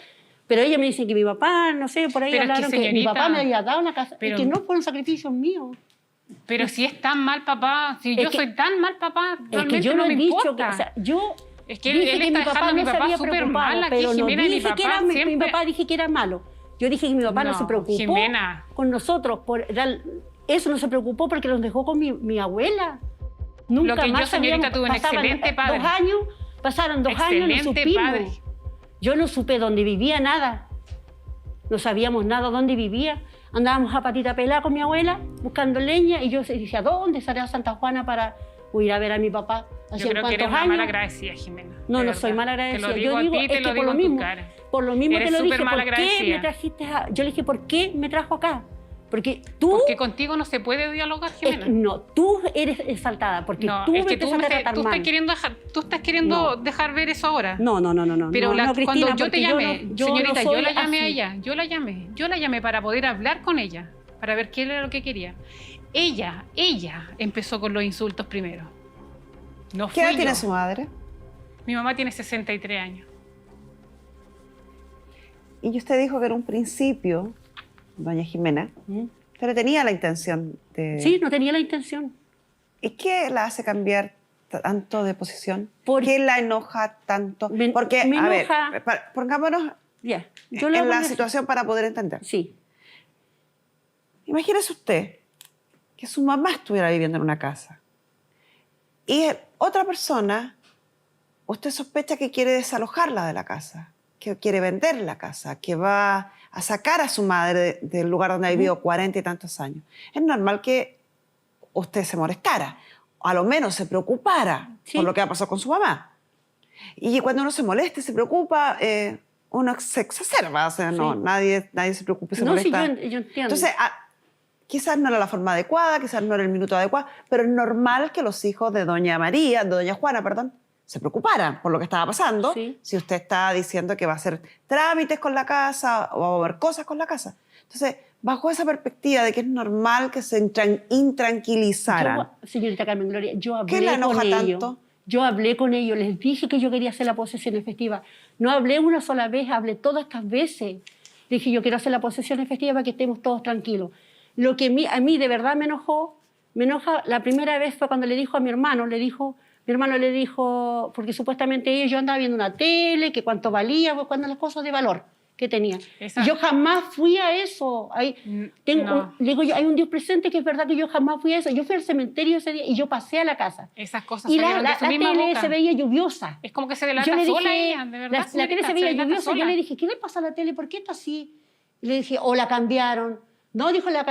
Pero ella me dice que mi papá, no sé, por ahí
Pero es que,
hablaron que mi
señorita,
papá me había dado una casa
pero-
y que no fueron sacrificios míos.
Pero si es tan mal papá, si
Es
yo
que-
soy tan mal papá,
Es
realmente
que yo
no
no
me
he dicho
importa.
que, o sea, yo
Es que
dije
él
que
está
mi papá
dejando a mi
no se
papá
había
súper
preocupado,
mal aquí,
pero no
Jimena, y mi
dije que
papá
era, mi
siempre...
papá dije que era malo. Yo dije que mi papá no
No,
se preocupó
Jimena.
con nosotros, eso no se preocupó porque nos dejó con mi abuela. Nunca
Lo que yo,
más
señorita,
sabíamos.
tuve un
Pasaban
excelente padre.
2 años, pasaron 2 años, no
Excelente
supimos.
padre.
Yo no supe dónde vivía, nada. No sabíamos nada dónde vivía. Andábamos a patita pelada con mi abuela buscando leña y yo decía, ¿dónde saldrá Santa Juana para ir a ver a mi papá?
Yo
¿Hacían
creo que eres
cuántos
una
años?
mala agradecida, Jimena.
No,
de
no
verdad.
soy mala
Te
agradecida.
lo digo
Yo
a
digo,
ti, te
es
lo
que
digo
por lo
en tu
mismo,
cara.
por lo mismo
Eres
te lo
súper
dije,
mal
¿por qué
agradecida.
me trajiste Yo le dije, ¿por qué me trajo acá? Porque tú...
Porque contigo no se puede dialogar, Jimena.
no, tú eres exaltada, porque
No,
tú
es
me
que tú,
empezaste a tratar
tú
mal.
estás queriendo
No.
dejar ver eso ahora.
No,
Pero
no,
cuando
Cristina,
yo te
porque
llamé,
yo
señorita,
no
yo
soy
la llamé a
así.
ella, yo la llamé para poder hablar con ella, para ver qué era lo que quería. Ella empezó con los insultos primero. No
¿Qué
fui
edad
yo.
tiene su madre?
Mi mamá tiene 63 años.
Y usted dijo que en un principio, doña Jimena,
¿Mm?
pero tenía la intención de...
Sí, no tenía la intención.
¿Y qué la hace cambiar tanto de posición?
Por-
¿Qué la enoja tanto?
Me-
Porque,
me
a ver,
enoja-
pongámonos
Ya, yo lo
en
hago
la
así.
situación para poder entender.
Sí,
Imagínese usted que su mamá estuviera viviendo en una casa y otra persona, usted sospecha que quiere desalojarla de la casa, que quiere vender la casa, que va a sacar a su madre del lugar donde ha vivido 40 y tantos años. Es normal que usted se molestara, o a lo menos se preocupara
Sí.
por lo que ha pasado con su mamá. Y cuando uno se molesta y se preocupa, uno se exacerba, o sea, no,
Sí.
nadie se preocupa y se
no, sí,
molesta.
yo entiendo.
Entonces, quizás no era la forma adecuada, quizás no era el minuto adecuado, pero es normal que los hijos de doña Juana, perdón, se preocuparan por lo que estaba pasando.
Sí.
Si usted está diciendo que va a hacer trámites con la casa o va a mover cosas con la casa. Entonces, bajo esa perspectiva de que es normal que se intranquilizaran,
Señorita Carmen Gloria, yo hablé
¿qué la enoja
con ellos.
tanto?
Yo hablé con ellos, les dije que yo quería hacer la posesión efectiva. No hablé una sola vez, hablé todas estas veces. Dije, yo quiero hacer la posesión efectiva para que estemos todos tranquilos. Lo que a mí de verdad me enoja, la primera vez fue cuando le dijo a mi hermano, mi hermano le dijo, porque supuestamente yo andaba viendo una tele, que cuánto valía, cuando las cosas de valor que tenía.
Esa-
Yo jamás fui a eso.
No.
Le digo yo, hay un Dios presente que es verdad que yo jamás fui a eso. Yo fui al cementerio ese día y yo pasé a la casa.
Esas cosas
Y
salieron de su misma
tele
boca.
se veía lluviosa.
Es como que se delata
Yo le
sola
dije,
ella, de verdad.
la tele
señorita,
se veía
delata
lluviosa. Yo
sola.
le dije, ¿qué le pasa a la tele? ¿Por qué está así? Y le dije, o la cambiaron. No, dijo, la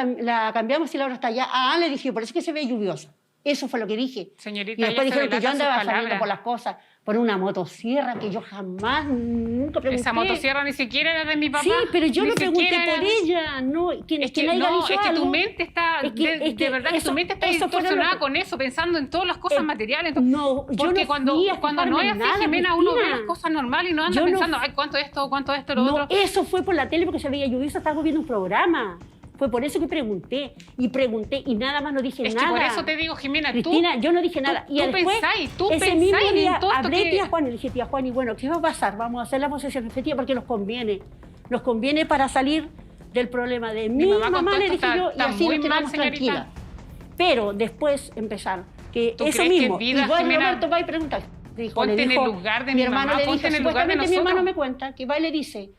cambiamos y la hora está allá. Ah, le dije, por eso es que se ve lluviosa. Eso fue lo que dije.
Señorita,
Y después
ella se
dijeron que yo
delata sus
andaba saliendo
palabras.
por las cosas, por una motosierra que yo jamás, nunca pregunté.
Esa motosierra ni siquiera era de mi papá.
Sí, pero yo
Ni
lo pregunté
siquiera era
por
de-
ella. No,
Es que, no, es que tu mente está,
Es que-
de,
es que
de verdad que
eso-
tu mente está
eso fue lo
distorsionada
que-
con eso, pensando en todas las cosas materiales.
No, yo
Porque
no
cuando
fui a
no
fijarme
es
en
así,
nada,
Jimena, uno ve
Cristina.
las cosas normales y no anda
Yo no
pensando,
fu-
ay, cuánto esto, lo
No,
otro.
eso fue por la tele porque se veía lluviosa, estábamos viendo un programa. Fue por eso que pregunté y nada más no dije
Es
nada.
que por eso te digo, Jimena,
Cristina, yo no dije nada.
tú
después,
tú
ese
pensáis
mismo
en
día
todo esto
hablé a
que-
tía Juan y le dije, tía Juan, y bueno, ¿qué va a pasar? Vamos a hacer la posesión efectiva porque nos conviene. Nos conviene para salir del problema de mi
mamá con
mamá,
todo
le
esto
dije
está-
yo, y
está
así
muy
nos
mal,
quedamos
señorita.
tranquilas. Pero después empezaron, que
¿Tú
eso
crees que
mismo,
vida,
igual
Jimena,
Roberto va y pregunta, dijo,
ponte
le
en el
dijo,
lugar de
mi
mi
hermano
mamá,
le
ponte
dijo,
en el lugar de
supuestamente mi hermano
nosotros.
me cuenta que va y le dice,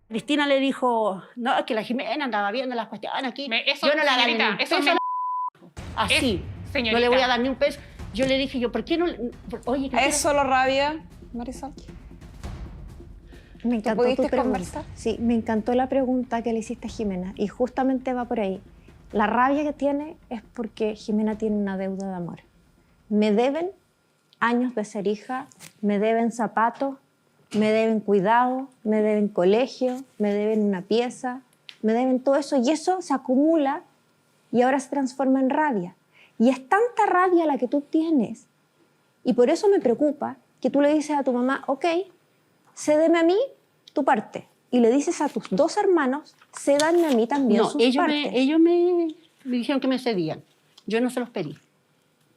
Cristina le dijo, no, es que la Jimena andaba viendo las cuestiones aquí,
Eso,
yo no le voy a dar ni
señorita,
un
eso
peso
me-
a la así,
señorita.
no le voy a dar ni un peso. Yo le dije, ¿por qué no? Oye, Cristina,
¿Es solo rabia, Marisol?
Me encantó tu
pudiste
pregunta.
conversar?
Sí, me encantó la pregunta que le hiciste a Jimena y justamente va por ahí. La rabia que tiene es porque Jimena tiene una deuda de amor. Me deben años de ser hija, me deben zapatos, me deben cuidado, me deben colegio, me deben una pieza, me deben todo eso y eso se acumula y ahora se transforma en rabia. Y es tanta rabia la que tú tienes y por eso me preocupa que tú le dices a tu mamá, ok, cédeme a mí tu parte. Y le dices a tus dos hermanos, cédanme a mí también
no,
sus
ellos
partes.
me dijeron que me cedían. Yo no se los pedí.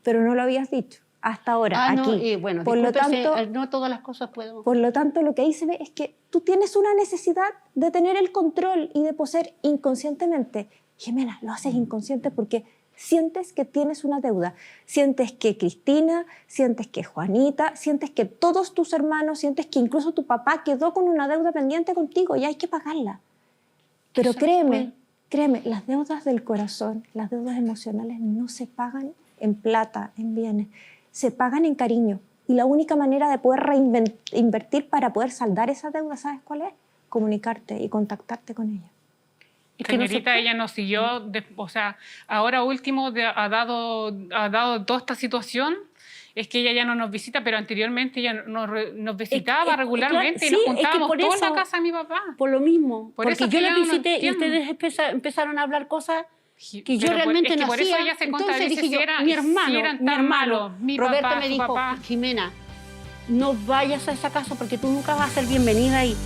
Pero no lo habías dicho hasta ahora,
no,
aquí.
bueno,
por lo
discúlpese,
tanto,
no todas las cosas puedo.
Por lo tanto, lo que ahí se ve es que tú tienes una necesidad de tener el control y de poseer inconscientemente. Jimena, lo haces inconsciente porque sientes que tienes una deuda. Sientes que Cristina, sientes que Juanita, sientes que todos tus hermanos, sientes que incluso tu papá quedó con una deuda pendiente contigo y hay que pagarla. Pero
Exacto.
créeme, las deudas del corazón, las deudas emocionales no se pagan en plata, en bienes, se pagan en cariño. Y la única manera de poder invertir para poder saldar esa deuda, ¿sabes cuál es? Comunicarte y contactarte con ella.
Señorita, ella nos siguió, o sea, ahora último ha dado toda esta situación, es que ella ya no nos visita, pero anteriormente ella nos visitaba regularmente y nos juntábamos todos en la casa de mi papá.
Por lo mismo,
Por
porque
eso
yo
que
la
yo no
visité y
entiendo.
ustedes empezaron a hablar cosas que yo
Pero
realmente
es que
no
por eso
hacía.
ella se
Entonces
contradice
dije yo,
si
mi hermano,
eran
mi
tan
hermano,
malos, mi
Roberto
papá,
me
su
dijo,
papá.
Jimena, no vayas a esa casa porque tú nunca vas a ser bienvenida ahí.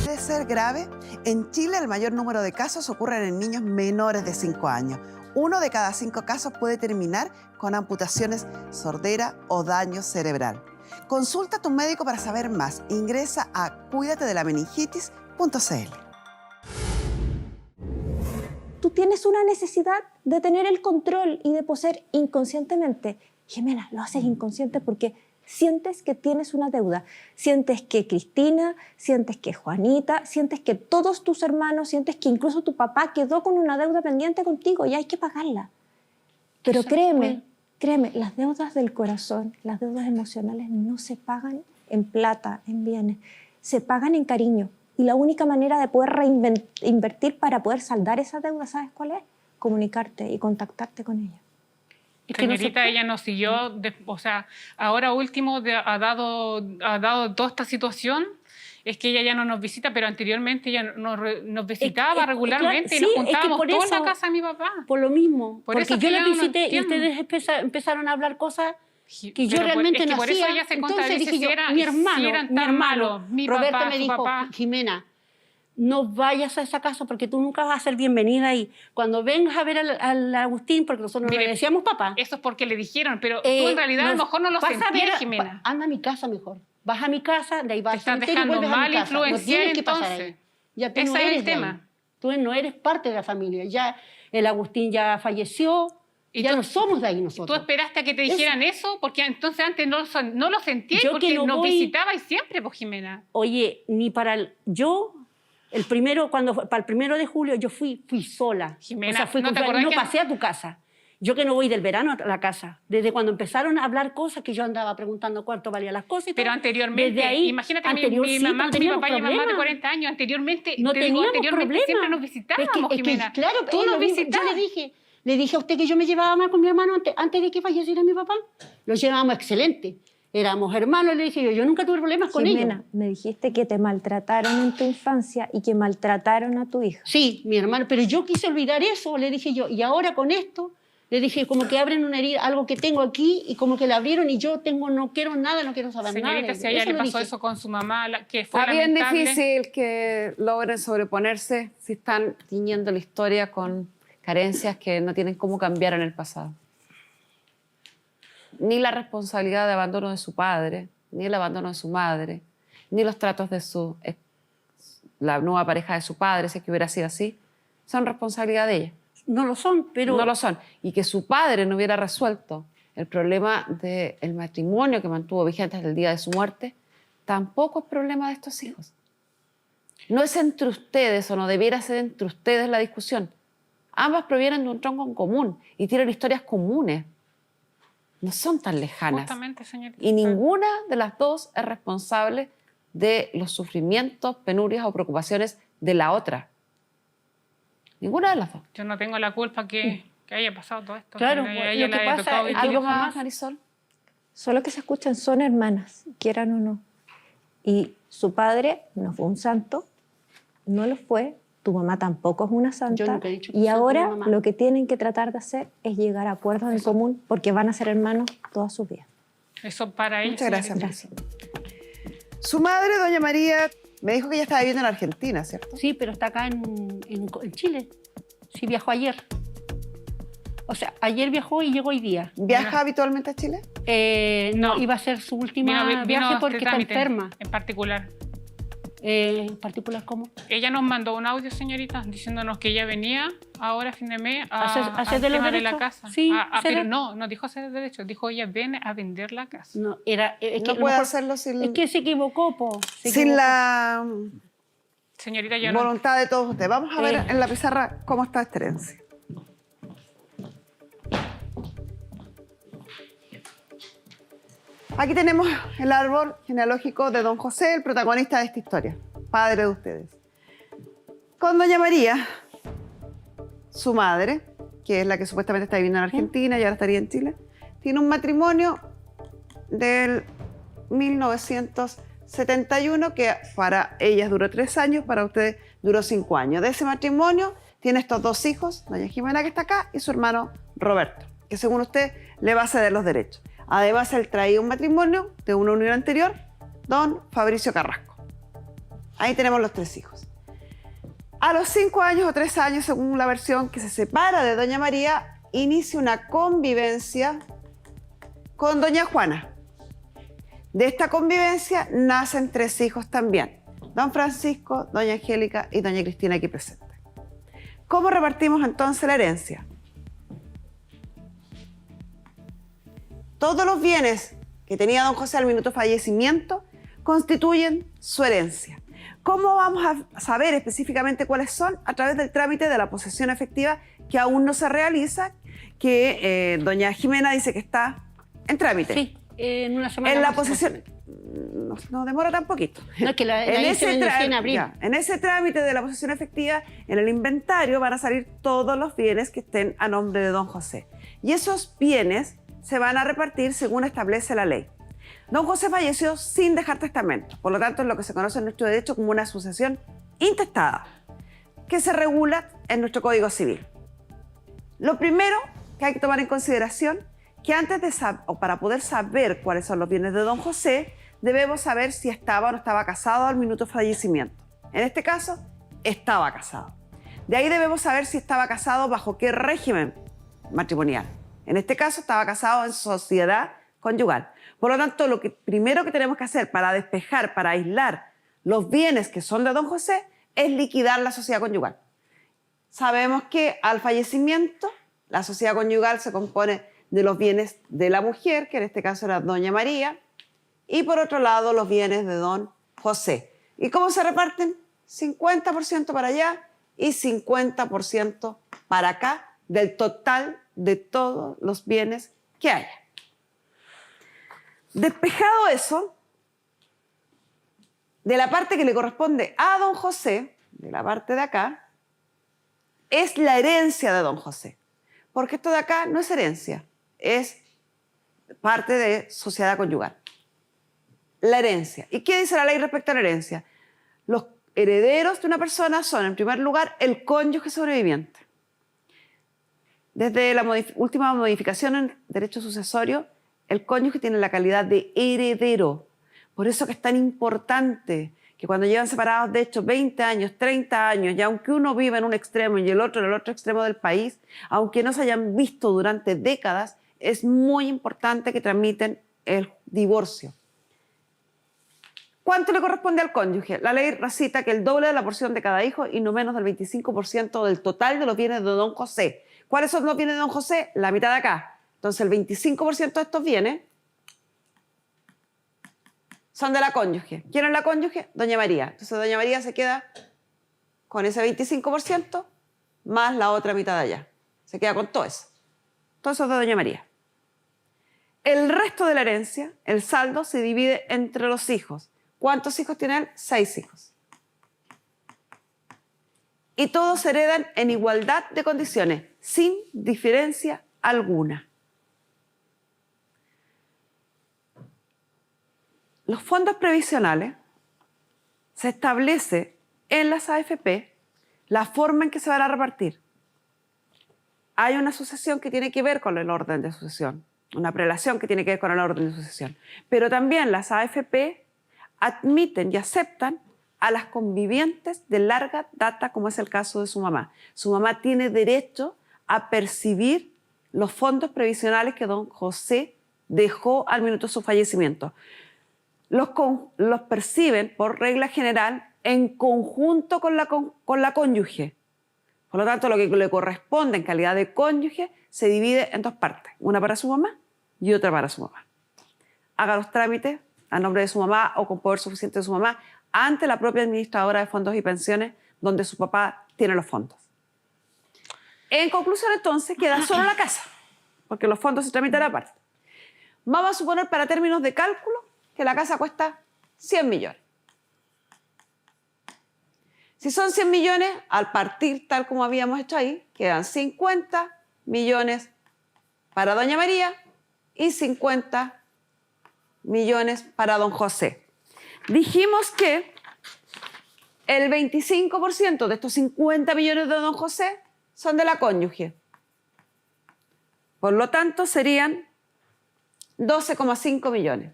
Puede ser grave. En Chile el mayor número de casos ocurren en niños menores de 5 años. 1 de cada 5 casos puede terminar con amputaciones, sordera o daño cerebral. Consulta a tu médico para saber más. Ingresa a cuidatedelameningitis.cl.
Tú tienes una necesidad de tener el control y de poseer inconscientemente. Jimena, lo haces inconsciente porque sientes que tienes una deuda. Sientes que Cristina, sientes que Juanita, sientes que todos tus hermanos, sientes que incluso tu papá quedó con una deuda pendiente contigo y hay que pagarla. Pero créeme, las deudas del corazón, las deudas emocionales no se pagan en plata, en bienes, se pagan en cariño. Y la única manera de poder invertir para poder saldar esa deuda, ¿sabes cuál es? Comunicarte y contactarte con ella.
Señorita, ella nos siguió, o sea, ahora último ha dado toda esta situación, es que ella ya no nos visita, pero anteriormente ella nos visitaba regularmente y nos juntábamos todos en la casa de mi papá.
Por lo mismo,
Por
porque
eso
yo
que
la
yo no
visité y
entiendo.
ustedes empezaron a hablar cosas que yo
Pero
realmente
es que
no
por eso
hacía.
ella se
Entonces
contradice
dije yo,
si eran tan malos, mi
Roberto
papá,
me
su
dijo,
papá.
Jimena, no vayas a esa casa porque tú nunca vas a ser bienvenida ahí. Cuando vengas a ver al Agustín, porque nosotros
Mire,
le decíamos papá.
Eso es porque le dijeron, pero tú en realidad a lo mejor no lo
vas a
sentías,
ver,
Jimena.
Anda a mi casa mejor. Vas a mi casa, de ahí vas
Te estás
al cementerio y
dejando
vuelves a
mal
mi casa. No
influenciar,
tienes que pasar
entonces.
ahí. Ya tú
Ese
no
es el
eres de ahí.
tema.
Tú no eres parte de la familia. Ya el Agustín ya falleció.
Y
Ya
tú-
no somos de ahí
¿Tú
nosotros.
esperaste a que te dijeran eso? Porque entonces antes no lo sentías
Yo
porque
que no
nos
voy-
visitabais siempre, pues, Jimena.
Oye, ni para el primero, para el 1 de julio yo fui sola.
Jimena,
o sea, fui
¿no te
con-
acordás
no
que-
pasé a tu casa. Yo que no voy del verano a la casa. Desde cuando empezaron a hablar cosas que yo andaba preguntando cuánto valían las cosas y
Pero
todo.
anteriormente,
Desde ahí,
imagínate,
anterior,
mi
sí,
mamá
pero
con mi
teníamos
papá llevan más de
problemas.
40 años. Anteriormente,
No
te digo,
teníamos
anteriormente
problema.
siempre nos visitábamos, Jimena.
Claro,
Tú
es
nos
lo mismo.
visitabas.
Yo le dije a usted que yo me llevaba mal con mi hermano antes de que falleciera mi papá. Lo llevábamos excelente. Éramos hermanos, le dije yo nunca tuve problemas con
Jimena,
ellos.
me dijiste que te maltrataron en tu infancia y que maltrataron a tu hija.
Sí, mi hermano, pero yo quise olvidar eso, le dije yo. Y ahora con esto, le dije como que abren una herida, algo que tengo aquí, y como que la abrieron y yo no quiero nada, no quiero saber nada.
Señorita, si a ella le
lo
pasó
dije.
eso con su mamá, que fue
Está bien
lamentable.
difícil que logren sobreponerse si están tiñendo la historia con carencias que no tienen cómo cambiar en el pasado. Ni la responsabilidad de abandono de su padre, ni el abandono de su madre, ni los tratos de la nueva pareja de su padre, si es que hubiera sido así, son responsabilidad de ella.
No lo son, pero...
No lo son. Y que su padre no hubiera resuelto el problema del matrimonio que mantuvo vigente hasta el día de su muerte, tampoco es problema de estos hijos. No es entre ustedes o no debiera ser entre ustedes la discusión. Ambas provienen de un tronco en común y tienen historias comunes. No son tan lejanas.
Justamente, señorita.
Y ninguna de las dos es responsable de los sufrimientos, penurias o preocupaciones de la otra. Ninguna de las dos.
Yo no tengo la culpa que haya pasado todo esto.
Claro,
A
lo que
le haya
pasa
tocado
es que
vivir.
¿Algo más,
jamás-
Marisol?
Solo que se escuchan son hermanas, quieran o no. Y su padre no fue un santo, no lo fue, tu mamá tampoco es una santa.
Yo nunca he dicho que
Y
sea
ahora
mi mamá.
lo que tienen que tratar de hacer es llegar a acuerdos en común porque van a ser hermanos toda su vida.
Eso para ella.
Muchas gracias.
señorita.
Su madre, doña María, me dijo que ella estaba viviendo en Argentina, ¿cierto?
Sí, pero está acá en Chile. Sí, viajó ayer. O sea, ayer viajó y llegó hoy día.
¿Viaja habitualmente a Chile?
No.
Iba a ser su último
Vino
viaje
este
porque está
trámite
enferma.
En particular.
¿En particular cómo?
Ella nos mandó un audio, señorita, diciéndonos que ella venía ahora a fin de mes
¿Hacer
al
de los
tema de la
derechos?
casa.
Sí,
Pero
hacer-
no dijo hacer derechos, dijo ella viene a vender la casa.
No, es que
No
a lo
puede
mejor-
hacerlo sin,
Es que se equivocó, po. Se
sin
equivocó.
Señorita, yo no...
Voluntad de todos ustedes. Vamos a ver en la pizarra cómo está esta herencia. Aquí tenemos el árbol genealógico de don José, el protagonista de esta historia, padre de ustedes. Con doña María, su madre, que es la que supuestamente está viviendo en Argentina y ahora estaría en Chile, tiene un matrimonio del 1971 que para ellas duró 3 años, para ustedes duró 5 años. De ese matrimonio tiene estos 2 hijos, doña Jimena que está acá y su hermano Roberto, que según usted le va a ceder los derechos. Además, él traía un matrimonio de una unión anterior, don Fabricio Carrasco. Ahí tenemos los 3 hijos. A los 5 años o 3 años, según la versión, que se separa de doña María, inicia una convivencia con doña Juana. De esta convivencia nacen 3 hijos también, don Francisco, doña Angélica y doña Cristina aquí presentes. ¿Cómo repartimos entonces la herencia? Todos los bienes que tenía don José al minuto de fallecimiento constituyen su herencia. ¿Cómo vamos a saber específicamente cuáles son? A través del trámite de la posesión efectiva que aún no se realiza, que doña Jimena dice que está en trámite.
Sí, en una semana.
En la
más.
posesión... No demora tan poquito.
No, es que la inicia en abril.
En ese trámite de la posesión efectiva, en el inventario van a salir todos los bienes que estén a nombre de don José. Y esos bienes se van a repartir según establece la ley. Don José falleció sin dejar testamento, por lo tanto es lo que se conoce en nuestro derecho como una sucesión intestada, que se regula en nuestro Código Civil. Lo primero que hay que tomar en consideración, que antes de para poder saber cuáles son los bienes de don José, debemos saber si estaba o no estaba casado al minuto de fallecimiento. En este caso, estaba casado. De ahí debemos saber si estaba casado bajo qué régimen matrimonial. En este caso, estaba casado en sociedad conyugal. Por lo tanto, lo primero que tenemos que hacer para despejar, para aislar los bienes que son de don José, es liquidar la sociedad conyugal. Sabemos que al fallecimiento, la sociedad conyugal se compone de los bienes de la mujer, que en este caso era doña María, y por otro lado, los bienes de don José. ¿Y cómo se reparten? 50% para allá y 50% para acá, del total de todos los bienes que haya. Despejado eso, de la parte que le corresponde a don José, de la parte de acá, es la herencia de don José. Porque esto de acá no es herencia, es parte de sociedad conyugal. La herencia. ¿Y qué dice la ley respecto a la herencia? Los herederos de una persona son, en primer lugar, el cónyuge sobreviviente. Desde la última modificación en derecho sucesorio, el cónyuge tiene la calidad de heredero. Por eso que es tan importante que cuando llevan separados, de hecho, 20 años, 30 años, y aunque uno vive en un extremo y el otro en el otro extremo del país, aunque no se hayan visto durante décadas, es muy importante que tramiten el divorcio. ¿Cuánto le corresponde al cónyuge? La ley recita que el doble de la porción de cada hijo y no menos del 25% del total de los bienes de don José. ¿Cuáles son los bienes de don José? La mitad de acá. Entonces, el 25% de estos bienes son de la cónyuge. ¿Quién es la cónyuge? Doña María. Entonces, doña María se queda con ese 25% más la otra mitad de allá. Se queda con todo eso. Todo eso es de doña María. El resto de la herencia, el saldo, se divide entre los hijos. ¿Cuántos hijos tiene él? 6 hijos. Y todos heredan en igualdad de condiciones, sin diferencia alguna. Los fondos previsionales se establece en las AFP la forma en que se van a repartir. Hay una sucesión que tiene que ver con el orden de sucesión, una prelación que tiene que ver con el orden de sucesión. Pero también las AFP admiten y aceptan a las convivientes de larga data, como es el caso de su mamá. Su mamá tiene derecho a percibir los fondos previsionales que don José dejó al minuto de su fallecimiento. Los perciben, por regla general, en conjunto con la cónyuge. Por lo tanto, lo que le corresponde en calidad de cónyuge se divide en 2 partes, una para su mamá y otra para su mamá. Haga los trámites a nombre de su mamá o con poder suficiente de su mamá ante la propia administradora de fondos y pensiones, donde su papá tiene los fondos. En conclusión, entonces, queda solo la casa, porque los fondos se tramitan aparte. Vamos a suponer, para términos de cálculo, que la casa cuesta 100 millones. Si son 100 millones, al partir, tal como habíamos hecho ahí, quedan 50 millones para doña María y 50 millones para don José. Dijimos que el 25% de estos 50 millones de don José son de la cónyuge. Por lo tanto, serían 12,5 millones.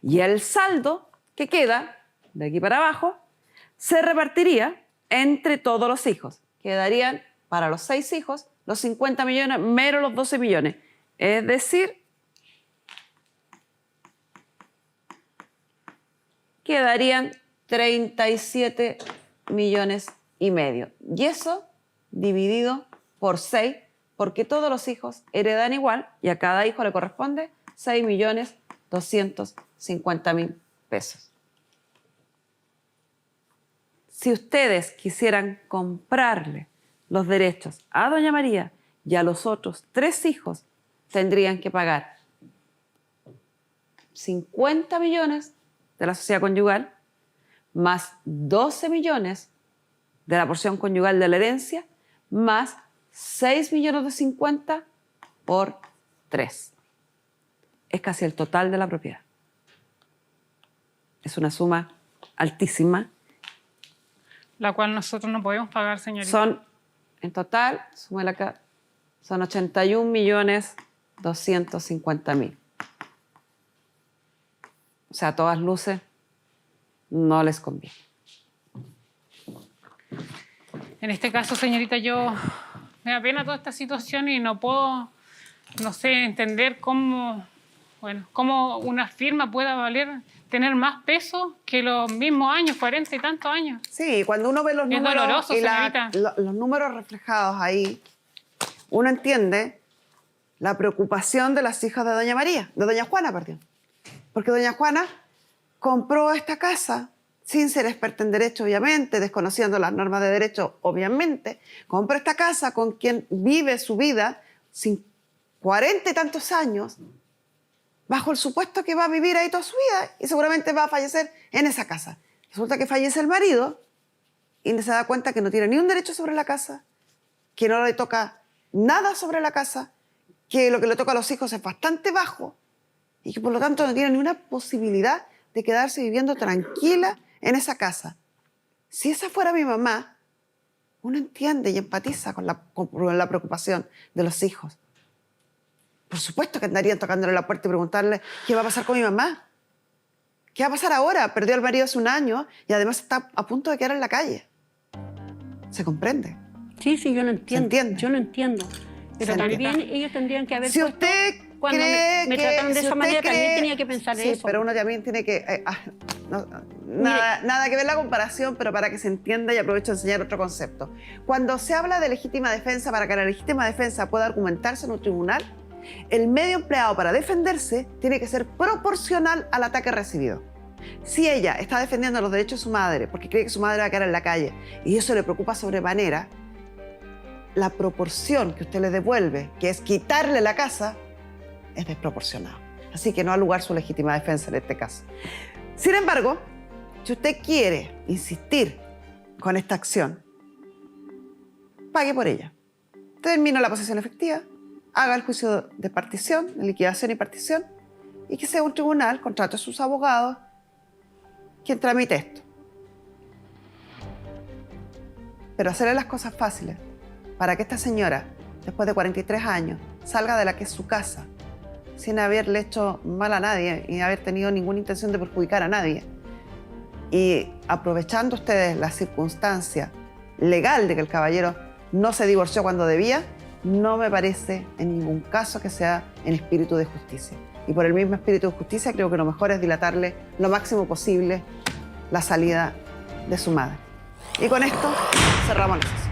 Y el saldo que queda, de aquí para abajo, se repartiría entre todos los hijos. Quedarían para los 6 hijos los 50 millones menos los 12 millones. Es decir, quedarían 37 millones y medio. Y eso dividido por 6, porque todos los hijos heredan igual y a cada hijo le corresponde 6.250.000 pesos. Si ustedes quisieran comprarle los derechos a doña María y a los otros 3 hijos, tendrían que pagar 50 millones de la sociedad conyugal, más 12 millones de la porción conyugal de la herencia, más 6.250.000 por 3. Es casi el total de la propiedad. Es una suma altísima.
La cual nosotros no podemos pagar, señorita.
Son, en total, súmela acá, son 81.250.000. O sea, a todas luces, no les conviene.
En este caso, señorita, me da pena toda esta situación y no puedo, no sé, entender cómo una firma pueda tener más peso que los mismos años, 40 y tantos años.
Sí, cuando uno ve los
Es
números
doloroso,
y
señorita.
los números reflejados ahí, uno entiende la preocupación de las hijas de doña María, de doña Juana, perdón. Porque doña Juana compró esta casa sin ser experta en derecho, obviamente, desconociendo las normas de derecho, obviamente. Compró esta casa con quien vive su vida sin 40 y tantos años, bajo el supuesto que va a vivir ahí toda su vida y seguramente va a fallecer en esa casa. Resulta que fallece el marido y se da cuenta que no tiene ni un derecho sobre la casa, que no le toca nada sobre la casa, que lo que le toca a los hijos es bastante bajo y que por lo tanto no tiene ni una posibilidad de quedarse viviendo tranquila en esa casa. Si esa fuera mi mamá, uno entiende y empatiza con la preocupación de los hijos. Por supuesto que andarían tocándole la puerta y preguntarle qué va a pasar con mi mamá. ¿Qué va a pasar ahora? Perdió al marido hace un año y además está a punto de quedar en la calle. ¿Se comprende?
Sí, yo lo entiendo.
¿Se entiende?
Yo lo entiendo. Pero
Se
también
entiende.
ellos tendrían que haber
Si
puesto,
usted
cuando
cree
me
que,
trataron de
si
esa
usted
manera,
cree,
también tenía que pensar
sí,
eso.
pero uno también tiene que... nada que ver la comparación, pero para que se entienda y aprovecho de enseñar otro concepto. Cuando se habla de legítima defensa, para que la legítima defensa pueda argumentarse en un tribunal, el medio empleado para defenderse tiene que ser proporcional al ataque recibido. Si ella está defendiendo los derechos de su madre porque cree que su madre va a quedar en la calle y eso le preocupa sobremanera, la proporción que usted le devuelve, que es quitarle la casa, es desproporcionado. Así que no ha lugar su legítima defensa en este caso. Sin embargo, si usted quiere insistir con esta acción, pague por ella. Termina la posesión efectiva, haga el juicio de partición, de liquidación y partición, y que sea un tribunal, contrate a sus abogados, quien tramite esto. Pero hacerle las cosas fáciles para que esta señora, después de 43 años, salga de la que es su casa, sin haberle hecho mal a nadie y haber tenido ninguna intención de perjudicar a nadie. Y aprovechando ustedes la circunstancia legal de que el caballero no se divorció cuando debía, no me parece en ningún caso que sea en espíritu de justicia. Y por el mismo espíritu de justicia creo que lo mejor es dilatarle lo máximo posible la salida de su madre. Y con esto cerramos la sesión.